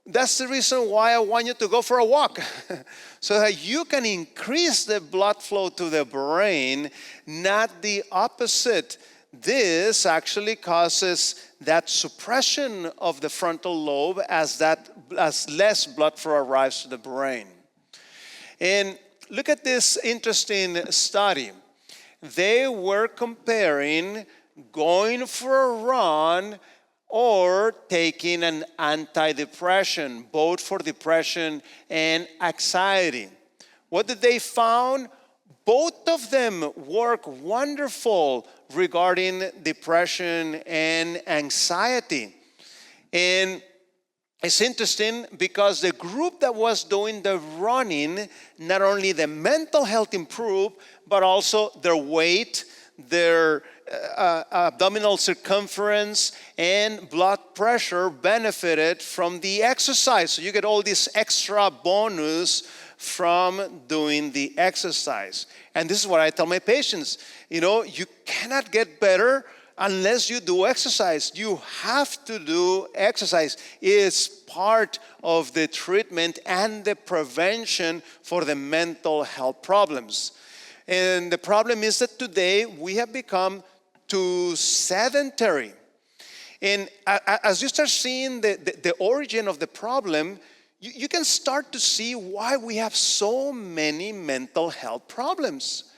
That's the reason why I want you to go for a walk, so that you can increase the blood flow to the brain, not the opposite. This actually causes that suppression of the frontal lobe as less blood flow arrives to the brain. And look at this interesting study. They were comparing going for a run or taking an antidepressant, both for depression and anxiety. What did they found? Both of them work wonderful regarding depression and anxiety. And it's interesting because the group that was doing the running, not only the mental health improved, but also their weight, their abdominal circumference, and blood pressure benefited from the exercise. So you get all this extra bonus from doing the exercise. And this is what I tell my patients. You cannot get better unless you do exercise. You have to do exercise. It's part of the treatment and the prevention for the mental health problems. And the problem is that today we have become too sedentary. And as you start seeing the origin of the problem, you can start to see why we have so many mental health problems.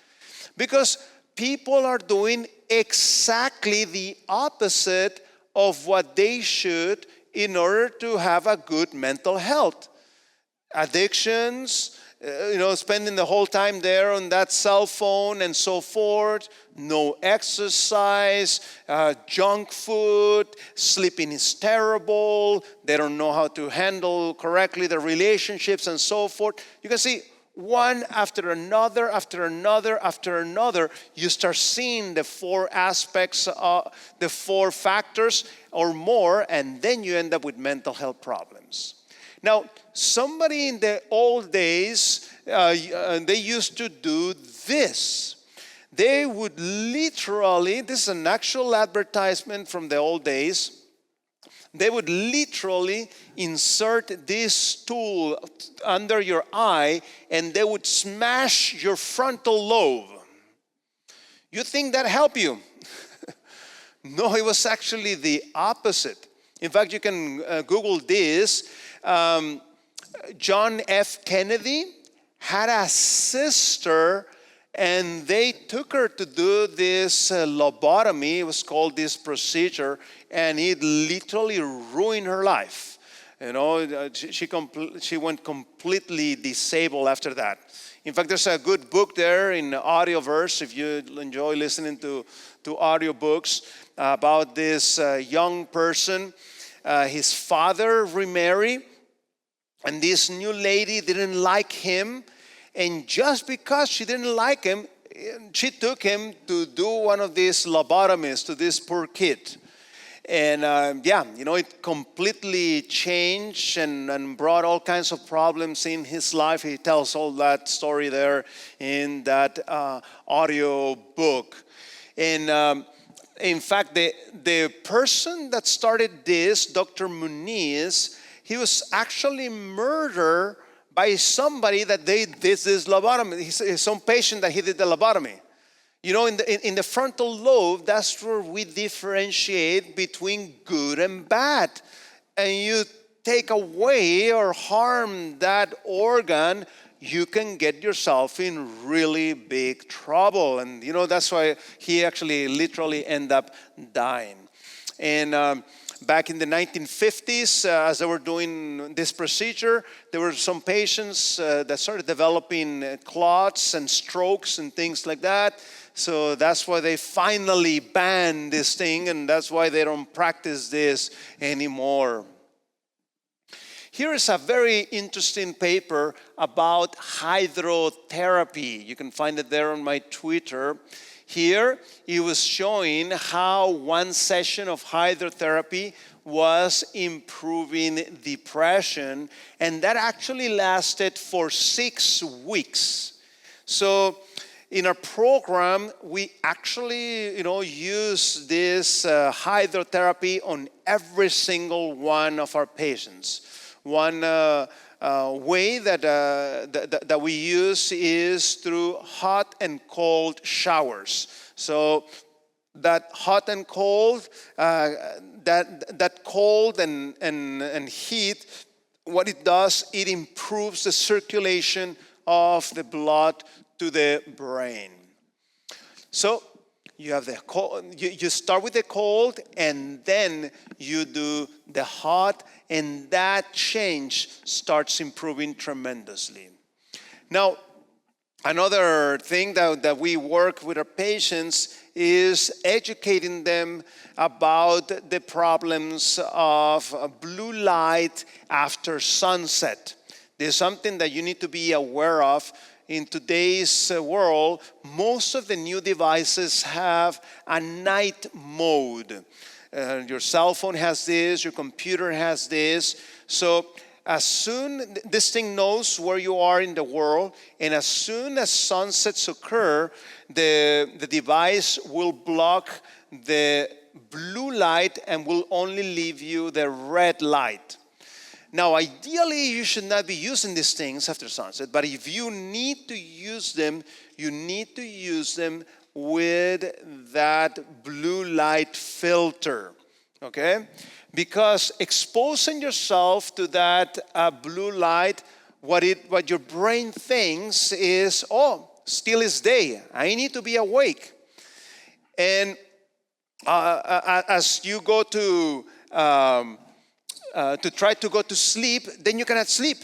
Because people are doing exactly the opposite of what they should in order to have a good mental health. Addictions, spending the whole time there on that cell phone and so forth, no exercise, junk food, sleeping is terrible, they don't know how to handle correctly their relationships and so forth. You can see one after another, after another, after another, you start seeing the four aspects, the four factors or more, and then you end up with mental health problems. Now, somebody in the old days, they used to do this. They would literally, this is an actual advertisement from the old days, they would literally insert this tool under your eye and they would smash your frontal lobe. You think that helped you? No, it was actually the opposite. In fact, you can Google this. John F. Kennedy had a sister and they took her to do this lobotomy. It was called this procedure, and it literally ruined her life. She went completely disabled after that. In fact, there's a good book there in Audioverse, if you enjoy listening to audiobooks, about this young person. His father remarried, and this new lady didn't like him. And just because she didn't like him, she took him to do one of these lobotomies to this poor kid. And it completely changed and brought all kinds of problems in his life. He tells all that story there in that audio book. And in fact, the person that started this, Dr. Muniz, he was actually murdered by somebody that they did this lobotomy. His own patient that he did the lobotomy. In the frontal lobe, that's where we differentiate between good and bad. And you take away or harm that organ, you can get yourself in really big trouble. And that's why he actually literally ended up dying. And back in the 1950s, as they were doing this procedure, there were some patients that started developing clots and strokes and things like that. So that's why they finally banned this thing, and that's why they don't practice this anymore. Here is a very interesting paper about hydrotherapy. You can find it there on my Twitter. Here, it was showing how one session of hydrotherapy was improving depression, and that actually lasted for 6 weeks. So in our program, we actually, use this hydrotherapy on every single one of our patients. One way that we use is through hot and cold showers. So that hot and cold, that cold and heat, what it does, it improves the circulation of the blood to the brain. So you have the cold, you start with the cold, and then you do the hot, and that change starts improving tremendously. Now, another thing that we work with our patients is educating them about the problems of blue light after sunset. There's something that you need to be aware of. In today's world, most of the new devices have a night mode. Your cell phone has this, your computer has this. So as soon, this thing knows where you are in the world, and as soon as sunsets occur, the device will block the blue light and will only leave you the red light. Now, ideally, you should not be using these things after sunset, but if you need to use them, you need to use them with that blue light filter, okay? Because exposing yourself to that blue light, what your brain thinks is, oh, still is day. I need to be awake. And as you go to try to go to sleep, then you cannot sleep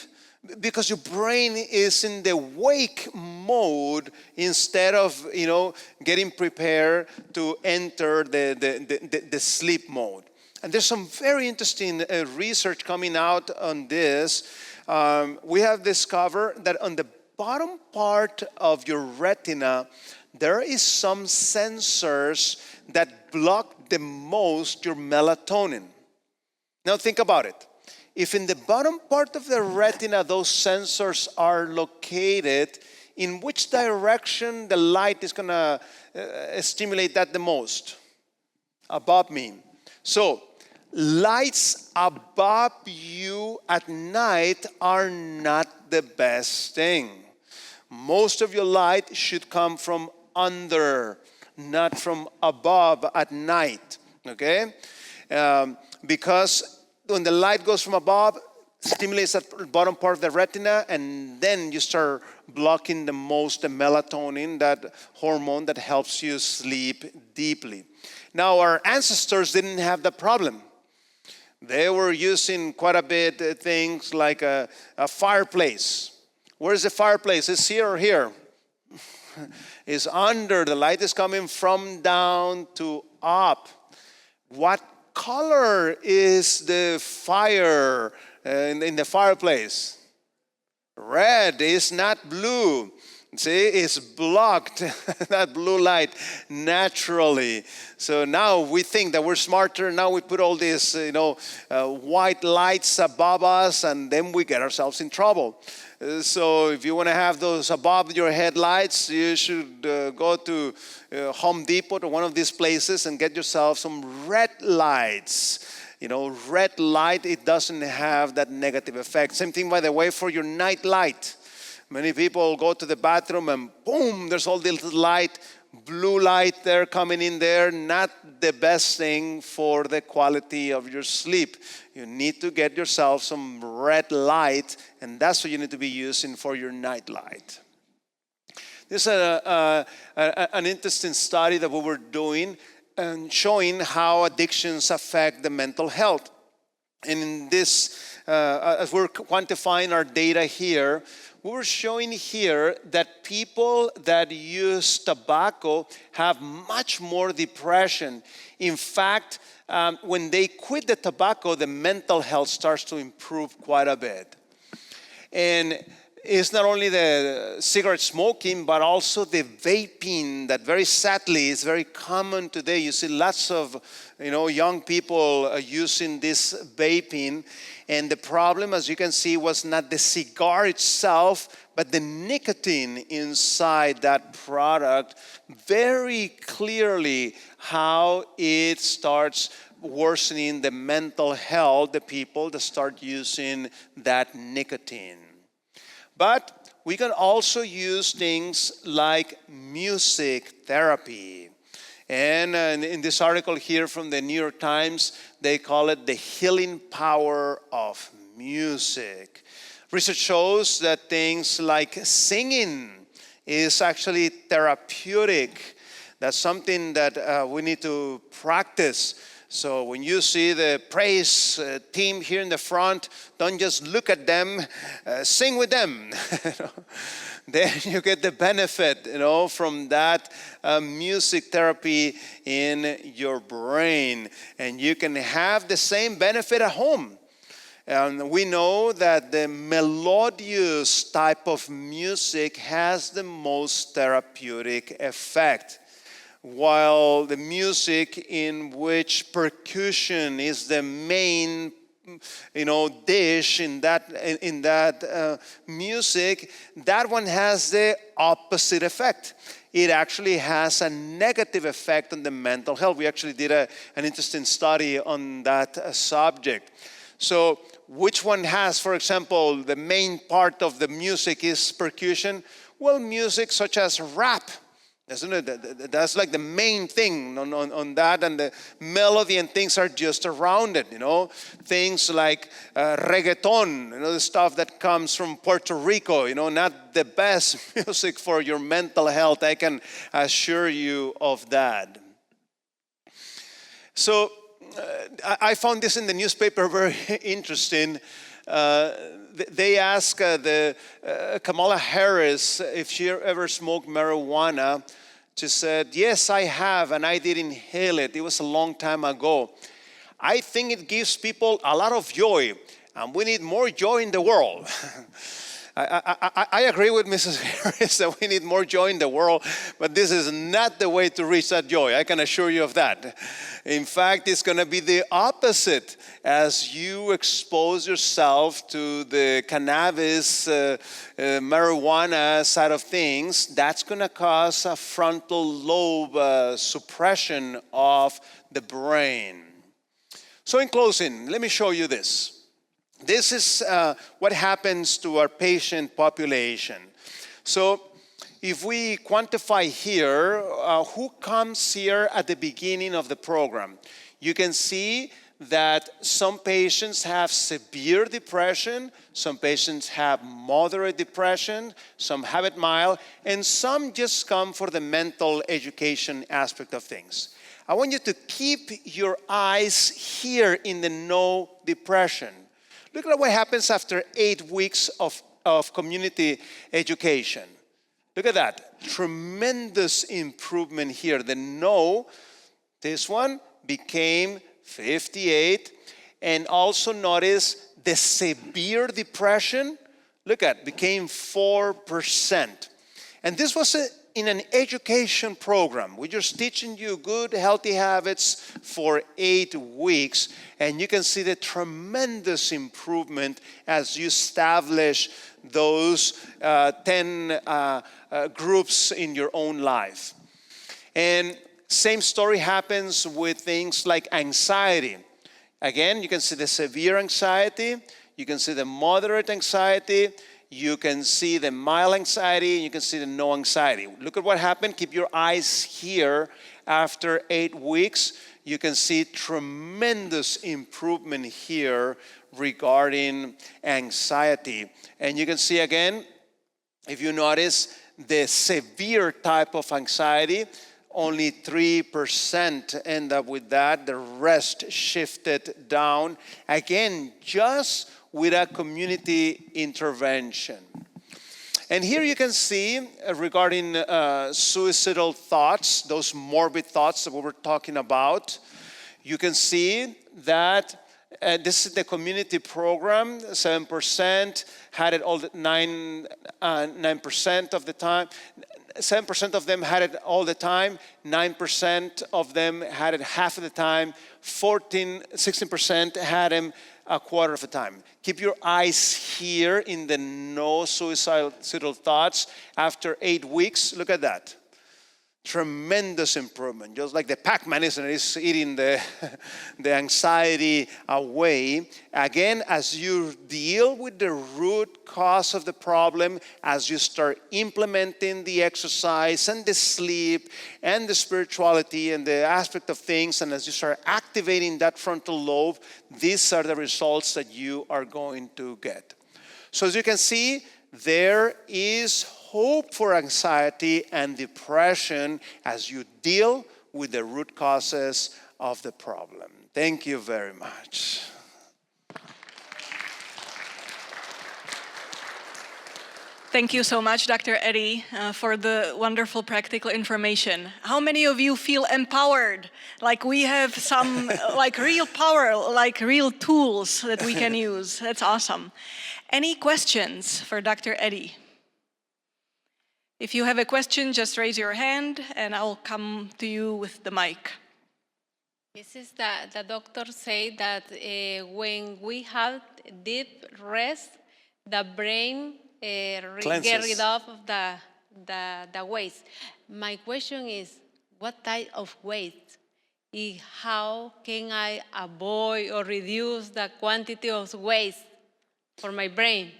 because your brain is in the wake mode instead of getting prepared to enter the sleep mode. And there's some very interesting research coming out on this. We have discovered that on the bottom part of your retina, there is some sensors that block the most your melatonin. Now think about it. If in the bottom part of the retina those sensors are located, in which direction the light is going to stimulate that the most? Above me. So lights above you at night are not the best thing. Most of your light should come from under, not from above at night, okay? Because when the light goes from above, stimulates that bottom part of the retina, and then you start blocking the melatonin, that hormone that helps you sleep deeply. Now, our ancestors didn't have that problem. They were using quite a bit things like a fireplace. Where's the fireplace? It's here or here? It's under. The light is coming from down to up. What color is the fire in the fireplace? Red. It's not blue. See, it's blocked, that blue light, naturally. So now we think that we're smarter. Now we put all these, white lights above us, and then we get ourselves in trouble. So if you want to have those above your headlights, you should go to Home Depot or one of these places and get yourself some red lights. Red light, it doesn't have that negative effect. Same thing, by the way, for your night light. Many people go to the bathroom and boom, there's all this light, blue light there coming in there. Not the best thing for the quality of your sleep. You need to get yourself some red light, and that's what you need to be using for your night light. This is an interesting study that we were doing and showing how addictions affect the mental health. And in this, as we're quantifying our data here, we were showing here that people that use tobacco have much more depression. In fact, when they quit the tobacco, the mental health starts to improve quite a bit. And it's not only the cigarette smoking, but also the vaping that very sadly is very common today. You see lots of young people using this vaping. And the problem, as you can see, was not the cigar itself, but the nicotine inside that product. Very clearly how it starts worsening the mental health, the people that start using that nicotine. But we can also use things like music therapy. And in this article here from the New York Times, they call it the healing power of music. Research shows that things like singing is actually therapeutic. That's something that we need to practice. So when you see the praise team here in the front, don't just look at them, sing with them. Then you get the benefit, from that music therapy in your brain. And you can have the same benefit at home. And we know that the melodious type of music has the most therapeutic effect, while the music in which percussion is the main dish in that music, that one has the opposite effect. It actually has a negative effect on the mental health. We actually did an interesting study on that subject. So which one has, for example, the main part of the music is percussion? Well, music such as rap. Isn't it? That's like the main thing on that, and the melody and things are just around it, Things like reggaeton, the stuff that comes from Puerto Rico, not the best music for your mental health. I can assure you of that. So I found this in the newspaper very interesting. They asked Kamala Harris if she ever smoked marijuana. She said, yes, I have, and I did inhale it. It was a long time ago. I think it gives people a lot of joy, and we need more joy in the world. I agree with Mrs. Harris that we need more joy in the world, but this is not the way to reach that joy. I can assure you of that. In fact, it's going to be the opposite. As you expose yourself to the cannabis, marijuana side of things, that's going to cause a frontal lobe suppression of the brain. So in closing, let me show you this. This is what happens to our patient population. So if we quantify here, who comes here at the beginning of the program, you can see that some patients have severe depression, some patients have moderate depression, some have it mild, and some just come for the mental education aspect of things. I want you to keep your eyes here in the no depression. Look at what happens after 8 weeks of community education. Look at that. Tremendous improvement here. The no, this one became 58. And also notice the severe depression, look at, became 4%. And this was in an education program. We're just teaching you good, healthy habits for 8 weeks. And you can see the tremendous improvement as you establish those 10 groups in your own life. And same story happens with things like anxiety. Again, you can see the severe anxiety. You can see the moderate anxiety. You can see the mild anxiety, and you can see the no anxiety. Look at what happened. Keep your eyes here. After 8 weeks, you can see tremendous improvement here regarding anxiety. And you can see again, if you notice, the severe type of anxiety, only 3% end up with that. The rest shifted down. Again, just with a community intervention. And here you can see regarding suicidal thoughts, those morbid thoughts that we were talking about. You can see that this is the community program. 7% had it all 9% of the time. 7% of them had it all the time. 9% of them had it half of the time. 16% had them a quarter of the time. Keep your eyes here in the no suicidal thoughts. After 8 weeks, look at that. Tremendous improvement. Just like the Pac-Man is eating the, the anxiety away. Again, as you deal with the root cause of the problem, as you start implementing the exercise and the sleep and the spirituality and the aspect of things, and as you start activating that frontal lobe, these are the results that you are going to get. So as you can see, there is hope for anxiety and depression as you deal with the root causes of the problem. Thank you very much. Thank you so much, Dr. Eddie, for the wonderful practical information. How many of you feel empowered? Like we have some like real power, like real tools that we can use. That's awesome. Any questions for Dr. Eddie? If you have a question, just raise your hand and I'll come to you with the mic. This is the doctor say that when we have deep rest, the brain get rid of the waste. My question is, what type of waste? How can I avoid or reduce the quantity of waste for my brain?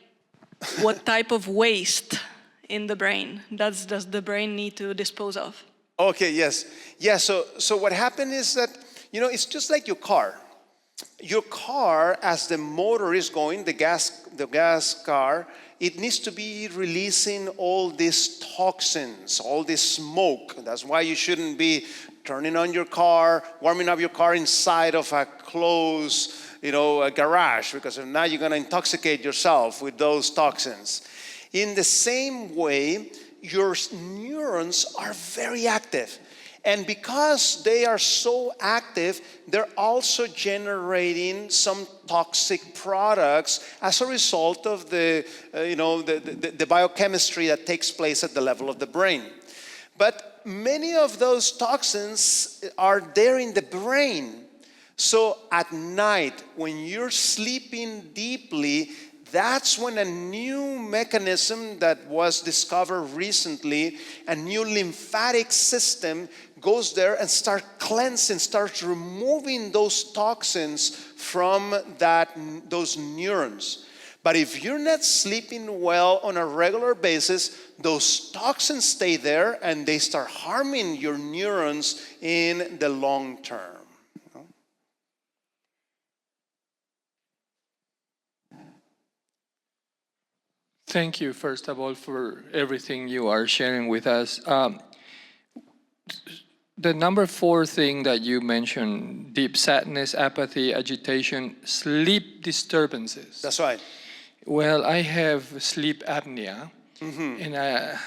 What type of waste in the brain does the brain need to dispose of? Okay, yes. Yeah, so what happened is that, it's just like your car. Your car, as the motor is going, the gas car, it needs to be releasing all these toxins, all this smoke. That's why you shouldn't be turning on your car, warming up your car inside of a closed, a garage, because if not, you're going to intoxicate yourself with those toxins. In the same way, your neurons are very active. And because they are so active, they're also generating some toxic products as a result of the biochemistry that takes place at the level of the brain. But many of those toxins are there in the brain. So at night, when you're sleeping deeply, that's when a new mechanism that was discovered recently, a new lymphatic system, goes there and starts cleansing, starts removing those toxins from those neurons. But if you're not sleeping well on a regular basis, those toxins stay there and they start harming your neurons in the long term. Thank you, first of all, for everything you are sharing with us. The number 4 thing that you mentioned, deep sadness, apathy, agitation, sleep disturbances. That's right. Well, I have sleep apnea, and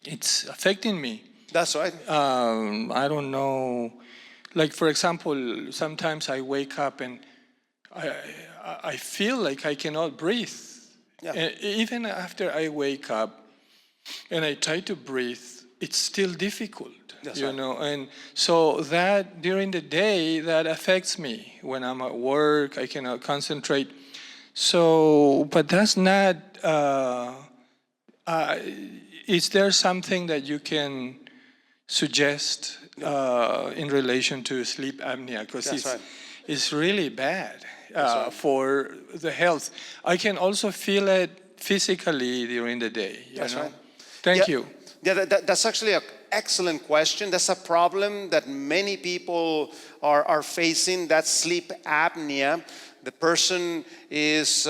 it's affecting me. That's right. I don't know. Like, for example, sometimes I wake up and I feel like I cannot breathe. Yeah. Even after I wake up and I try to breathe, it's still difficult. That's right. And so that during the day, that affects me. When I'm at work, I cannot concentrate. So, but that's not, is there something that you can suggest in relation to sleep apnea? Because it's really bad for the health. I can also feel it physically during the day. That's right. Thank you. Yeah, that's actually an excellent question. That's a problem that many people are facing, that sleep apnea. The person is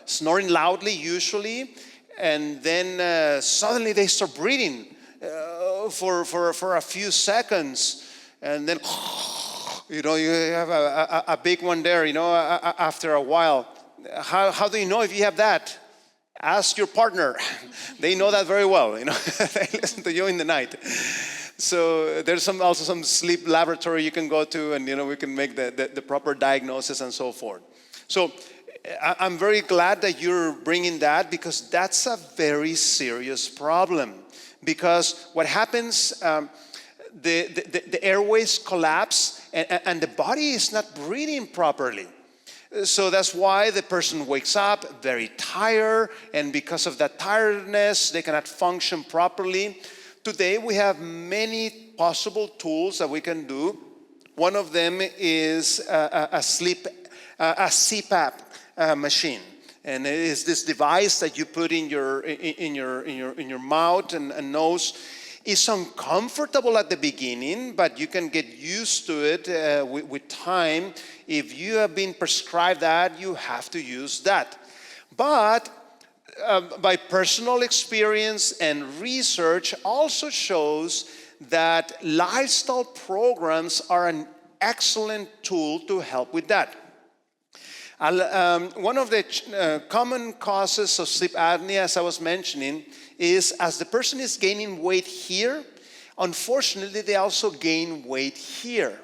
snoring loudly usually, and then suddenly they start breathing for a few seconds, and then you have a big one there, after a while. How do you know if you have that? Ask your partner. They know that very well. They listen to you in the night. So there's also some sleep laboratory you can go to, and we can make the proper diagnosis and so forth. So I'm very glad that you're bringing that, because that's a very serious problem. Because what happens, the airways collapse, and the body is not breathing properly. So that's why the person wakes up very tired, and because of that tiredness, they cannot function properly. today we have many possible tools that we can do. One of them is a CPAP machine. And it is this device that you put in your mouth and nose. It's uncomfortable at the beginning, but you can get used to it with time. If you have been prescribed that, you have to use that. But by personal experience and research also shows that lifestyle programs are an excellent tool to help with that. One of the common causes of sleep apnea, as I was mentioning, is as the person is gaining weight here, unfortunately, they also gain weight here.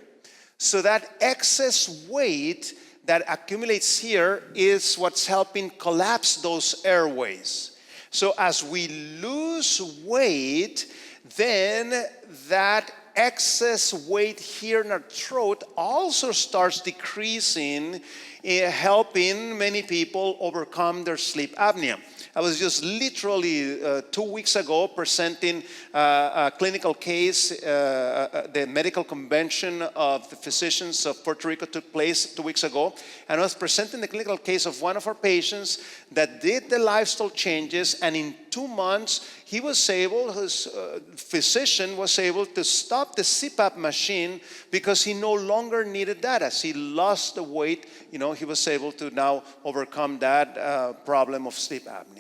So that excess weight that accumulates here is what's helping collapse those airways. So as we lose weight, then that excess weight here in our throat also starts decreasing, helping many people overcome their sleep apnea. I was just literally 2 weeks ago presenting a clinical case. The medical convention of the physicians of Puerto Rico took place 2 weeks ago. And I was presenting the clinical case of one of our patients that did the lifestyle changes. And in 2 months, his physician was able to stop the CPAP machine because he no longer needed that. As he lost the weight, he was able to now overcome that problem of sleep apnea.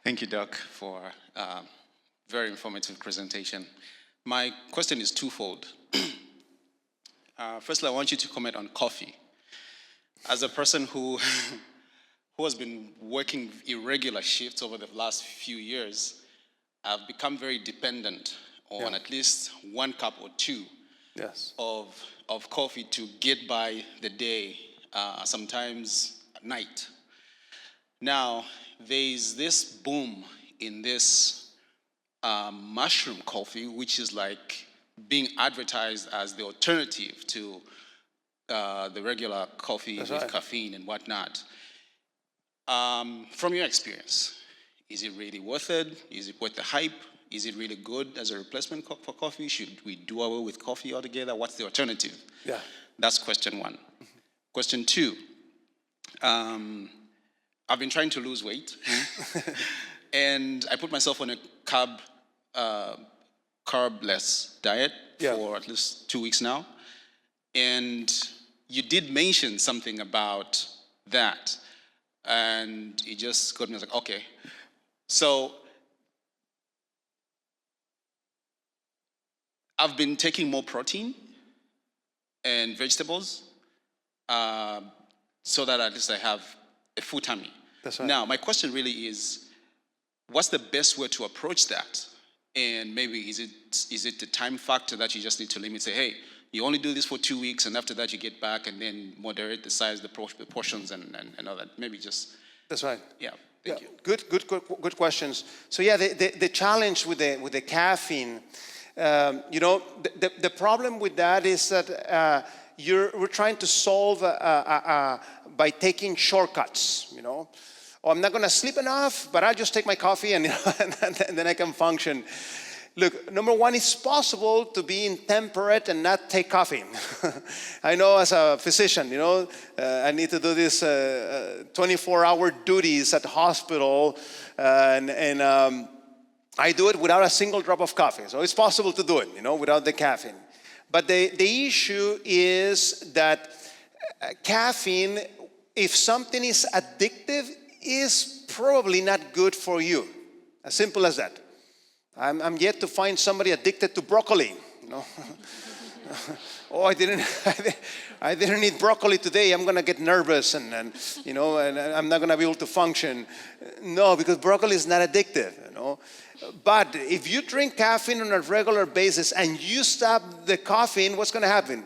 Thank you, Doc, for a very informative presentation. My question is twofold. Firstly, I want you to comment on coffee. As a person who has been working irregular shifts over the last few years, I've become very dependent on at least 1 cup or 2 of coffee to get by the day, sometimes at night. Now, there's this boom in this mushroom coffee, which is like being advertised as the alternative to the regular coffee with caffeine and whatnot. From your experience, is it really worth it? Is it worth the hype? Is it really good as a replacement for coffee? Should we do away with coffee altogether? What's the alternative? Yeah. That's question 1. Question 2, I've been trying to lose weight, and I put myself on a carbless diet for at least 2 weeks now. And you did mention something about that, and it just got me, I was like, okay. So I've been taking more protein and vegetables so that at least I have a full tummy. That's right. Now, my question really is, what's the best way to approach that? And maybe is it the time factor that you just need to limit? Say, hey, you only do this for 2 weeks, and after that you get back and then moderate the size, the portions, and all that. Maybe just. That's right. Yeah. Thank you. Good questions. So yeah, the challenge with the caffeine, the problem with that is that we're trying to solve by taking shortcuts. Oh, I'm not going to sleep enough, but I'll just take my coffee and then I can function. Look, number 1, it's possible to be intemperate and not take coffee. I know as a physician, I need to do this 24-hour duties at the hospital, and I do it without a single drop of coffee. So it's possible to do it, without the caffeine. But the issue is that caffeine, if something is addictive, is probably not good for you. As simple as that. I'm yet to find somebody addicted to broccoli. Oh, I didn't eat broccoli today. I'm gonna get nervous and I'm not gonna be able to function. No, because broccoli is not addictive. But if you drink caffeine on a regular basis and you stop the caffeine, what's gonna happen?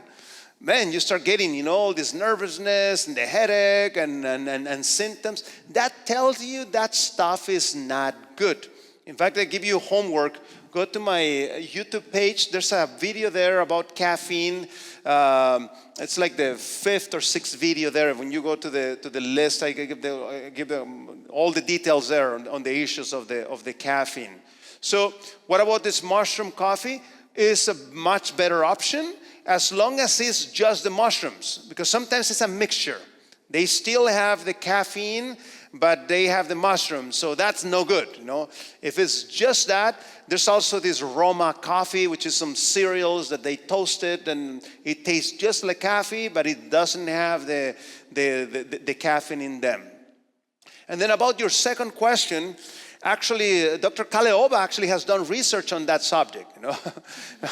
Man, you start getting, all this nervousness and the headache and symptoms. That tells you that stuff is not good. In fact, I give you homework. go to my YouTube page. There's a video there about caffeine. It's like the 5th or 6th video there. When you go to the list, I give them all the details there on the issues of the caffeine. So what about this mushroom coffee? It's a much better option as long as it's just the mushrooms, because sometimes it's a mixture. They still have the caffeine, but they have the mushrooms, so that's no good, you know. If it's just that, there's also this Roma coffee, which is some cereals that they toasted, and it tastes just like coffee, but it doesn't have the caffeine in them. And then about your second question, actually, Dr. Kaleoba actually has done research on that subject. You know,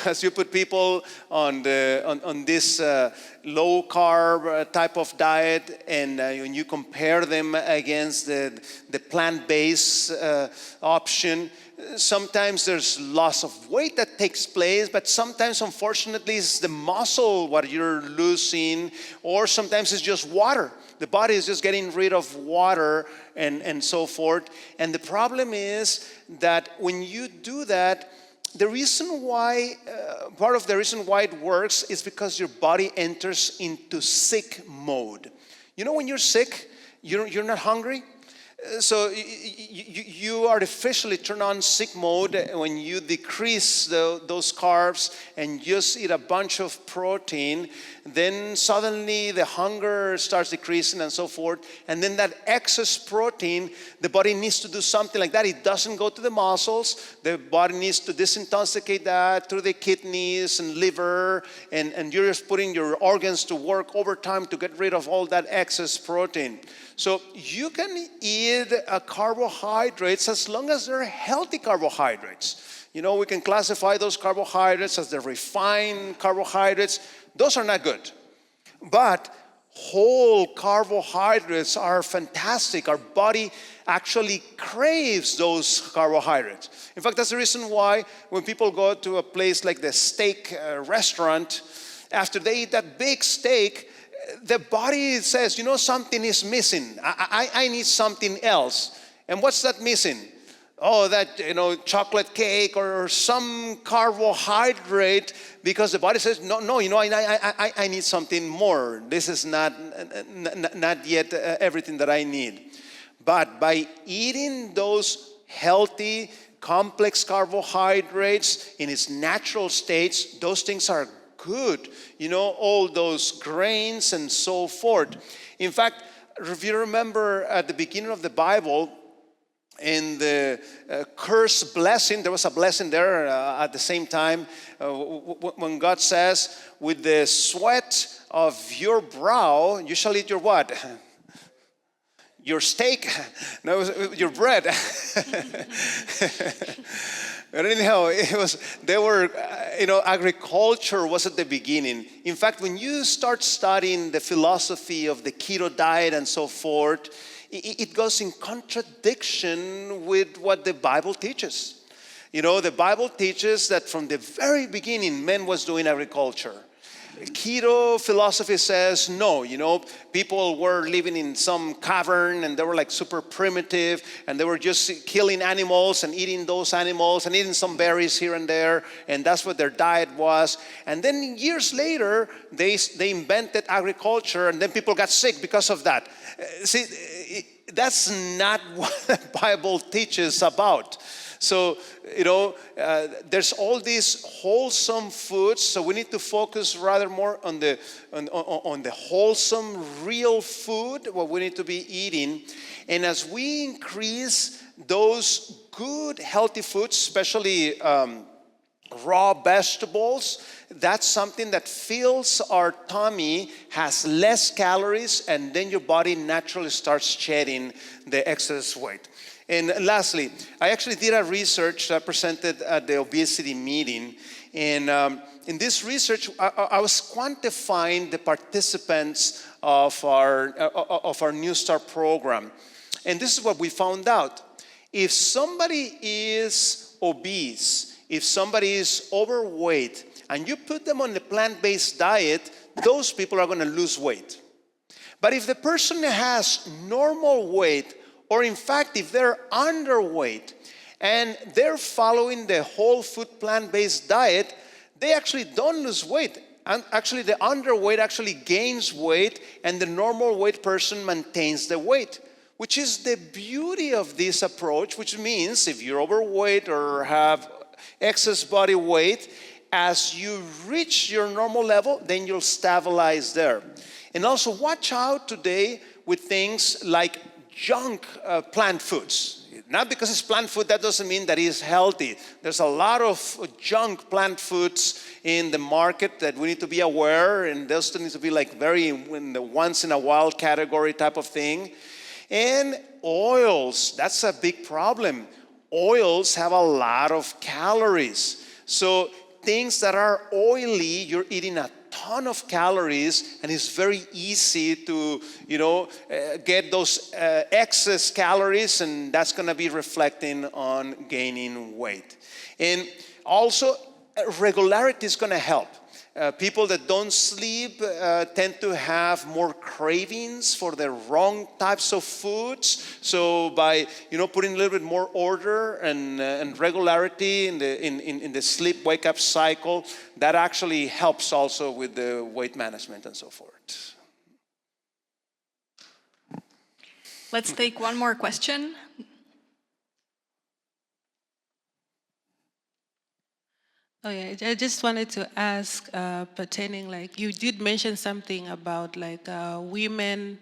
as you put people on this low carb type of diet, and when you compare them against the plant-based option, sometimes there's loss of weight that takes place, but sometimes, unfortunately, it's the muscle what you're losing, or sometimes it's just water. The body is just getting rid of water and so forth. And the problem is that when you do that, the reason why, part of the reason why it works is because your body enters into sick mode. You know, when you're sick, you're not hungry. So you artificially turn on sick mode when you decrease those carbs and just eat a bunch of protein. Then suddenly the hunger starts decreasing and so forth. And then that excess protein, the body needs to do something like that. It doesn't go to the muscles. The body needs to disintoxicate that through the kidneys and liver. And you're just putting your organs to work overtime to get rid of all that excess protein. So you can eat carbohydrates as long as they're healthy carbohydrates. You know, we can classify those carbohydrates as the refined carbohydrates. Those are not good. But whole carbohydrates are fantastic. Our body actually craves those carbohydrates. In fact, that's the reason why when people go to a place like the steak restaurant, after they eat that big steak, the body says, you know, something is missing. I need something else. And what's that missing? Oh, that, you know, chocolate cake or some carbohydrate, because the body says, no, you know, I need something more. This is not yet everything that I need. But by eating those healthy, complex carbohydrates in its natural states, those things are good, you know, all those grains and so forth. In fact, if you remember at the beginning of the Bible, in the curse blessing, there was a blessing there at the same time when God says, with the sweat of your brow, you shall eat your what? Your steak? No, your bread. But anyhow, agriculture was at the beginning. In fact, when you start studying the philosophy of the keto diet and so forth, it goes in contradiction with what the Bible teaches. You know, the Bible teaches that from the very beginning, man was doing agriculture. Keto philosophy says no, you know, people were living in some cavern and they were like super primitive and they were just killing animals and eating those animals and eating some berries here and there, and that's what their diet was. And then years later, they invented agriculture, and then people got sick because of that. See, that's not what the Bible teaches about. So, you know, there's all these wholesome foods. So we need to focus rather more on the wholesome, real food, what we need to be eating. And as we increase those good, healthy foods, especially raw vegetables, that's something that fills our tummy, has less calories, and then your body naturally starts shedding the excess weight. And lastly, I actually did a research that I presented at the obesity meeting. And in this research, I was quantifying the participants of our New Start program. And this is what we found out. If somebody is obese, if somebody is overweight, and you put them on a plant-based diet, those people are going to lose weight. But if the person has normal weight, or in fact, if they're underweight, and they're following the whole food plant-based diet, they actually don't lose weight. And actually, the underweight actually gains weight, and the normal weight person maintains the weight, which is the beauty of this approach, which means if you're overweight or have excess body weight, as you reach your normal level, then you'll stabilize there. And also watch out today with things like junk plant foods. Not because it's plant food, that doesn't mean that it's healthy. There's a lot of junk plant foods in the market that we need to be aware, and those need to be like very in the once in a while category type of thing. And oils, that's a big problem. Oils have a lot of calories. So things that are oily, you're eating a ton of calories, and it's very easy to, get those excess calories, and that's going to be reflecting on gaining weight. And also, regularity is going to help. People that don't sleep tend to have more cravings for the wrong types of foods. So by putting a little bit more order and regularity in the sleep wake up cycle, that actually helps also with the weight management and so forth. Let's take one more question. Oh yeah, I just wanted to ask pertaining, like you did mention something about like women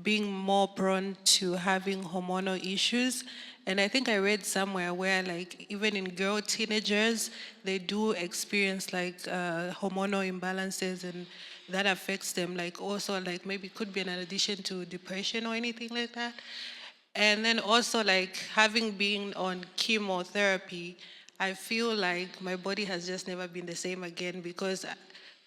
being more prone to having hormonal issues, and I think I read somewhere where like even in girl teenagers they do experience like hormonal imbalances, and that affects them, like also like maybe could be an addition to depression or anything like that. And then also like having been on chemotherapy, I feel like my body has just never been the same again because,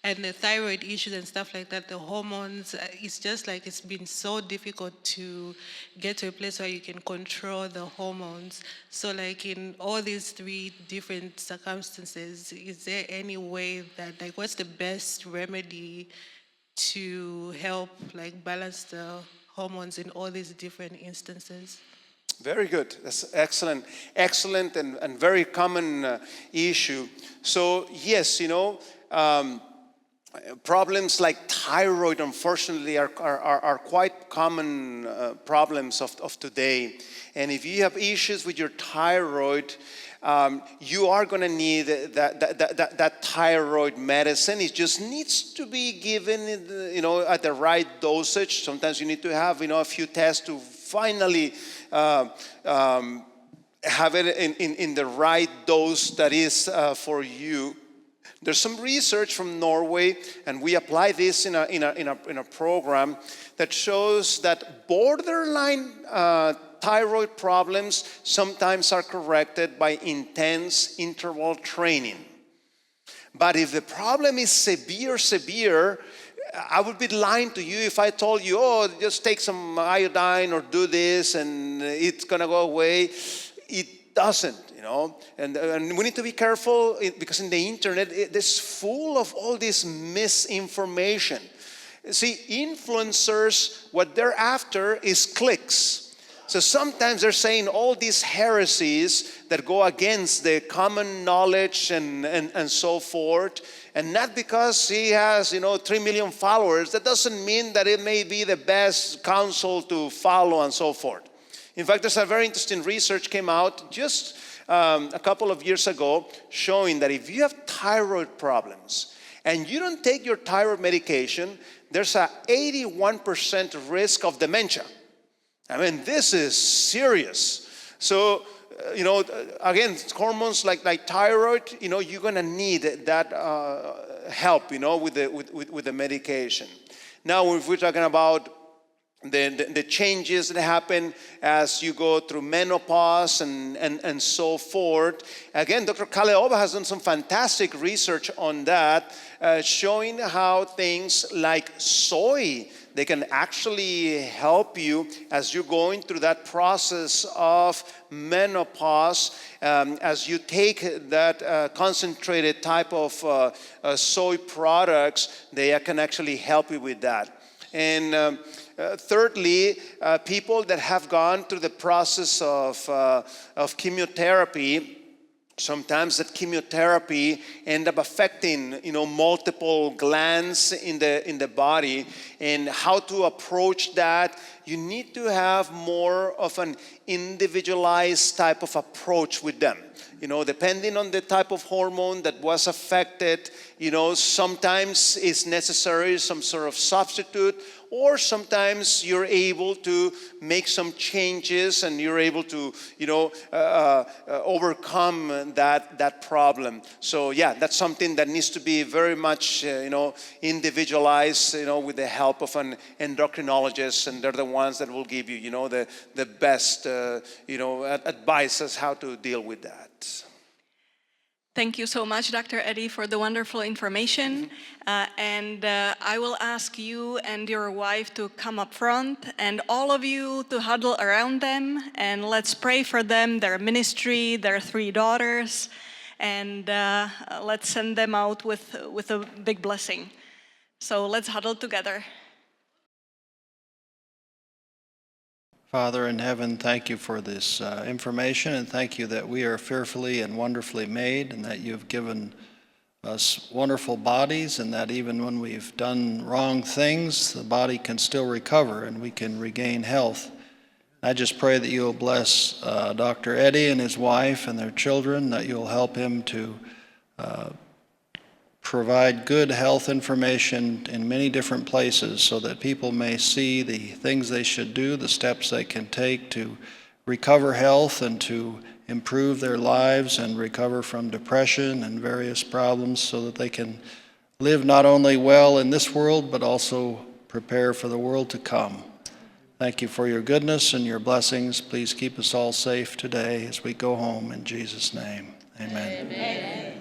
and the thyroid issues and stuff like that, the hormones, it's just like it's been so difficult to get to a place where you can control the hormones. So like in all these three different circumstances, is there any way that, like what's the best remedy to help like balance the hormones in all these different instances? Very good. That's excellent and very common issue. So yes, problems like thyroid, unfortunately, are quite common problems of today. And if you have issues with your thyroid, you are going to need that thyroid medicine. It just needs to be given, at the right dosage. Sometimes you need to have, a few tests to finally have it in the right dose that is for you. There's some research from Norway, and we apply this in a program that shows that borderline thyroid problems sometimes are corrected by intense interval training. But if the problem is severe, I would be lying to you if I told you, just take some iodine or do this and it's going to go away. It doesn't, And we need to be careful because in the internet, it's full of all this misinformation. See, influencers, what they're after is clicks. So sometimes they're saying all these heresies that go against the common knowledge and so forth. And not because he has, 3 million followers, that doesn't mean that it may be the best counsel to follow and so forth. In fact, there's a very interesting research came out just a couple of years ago showing that if you have thyroid problems and you don't take your thyroid medication, there's a 81% risk of dementia. I mean, this is serious. So, again, hormones like thyroid, you're going to need that help, with the medication. Now, if we're talking about the changes that happen as you go through menopause and so forth. Again, Dr. Kaleova has done some fantastic research on that, showing how things like soy, they can actually help you as you're going through that process of menopause. As you take that concentrated type of soy products, they can actually help you with that. And thirdly, people that have gone through the process of chemotherapy, sometimes that chemotherapy end up affecting, multiple glands in the body, and how to approach that. You need to have more of an individualized type of approach with them. Depending on the type of hormone that was affected, sometimes it's necessary some sort of substitute, or sometimes you're able to make some changes and you're able to, overcome that problem. So yeah, that's something that needs to be very much, individualized, with the help of an endocrinologist, and they're the ones that will give you, the best, advice as how to deal with that. Thank you so much, Dr. Eddie, for the wonderful information. And I will ask you and your wife to come up front, and all of you to huddle around them, and let's pray for them, their ministry, their 3 daughters, and let's send them out with a big blessing. So let's huddle together. Father in heaven, thank you for this information, and thank you that we are fearfully and wonderfully made, and that you've given us wonderful bodies, and that even when we've done wrong things, the body can still recover and we can regain health. I just pray that you'll bless Dr. Eddie and his wife and their children, that you'll help him to provide good health information in many different places, so that people may see the things they should do, the steps they can take to recover health and to improve their lives and recover from depression and various problems, so that they can live not only well in this world, but also prepare for the world to come. Thank you for your goodness and your blessings. Please keep us all safe today as we go home, in Jesus' name. Amen. Amen.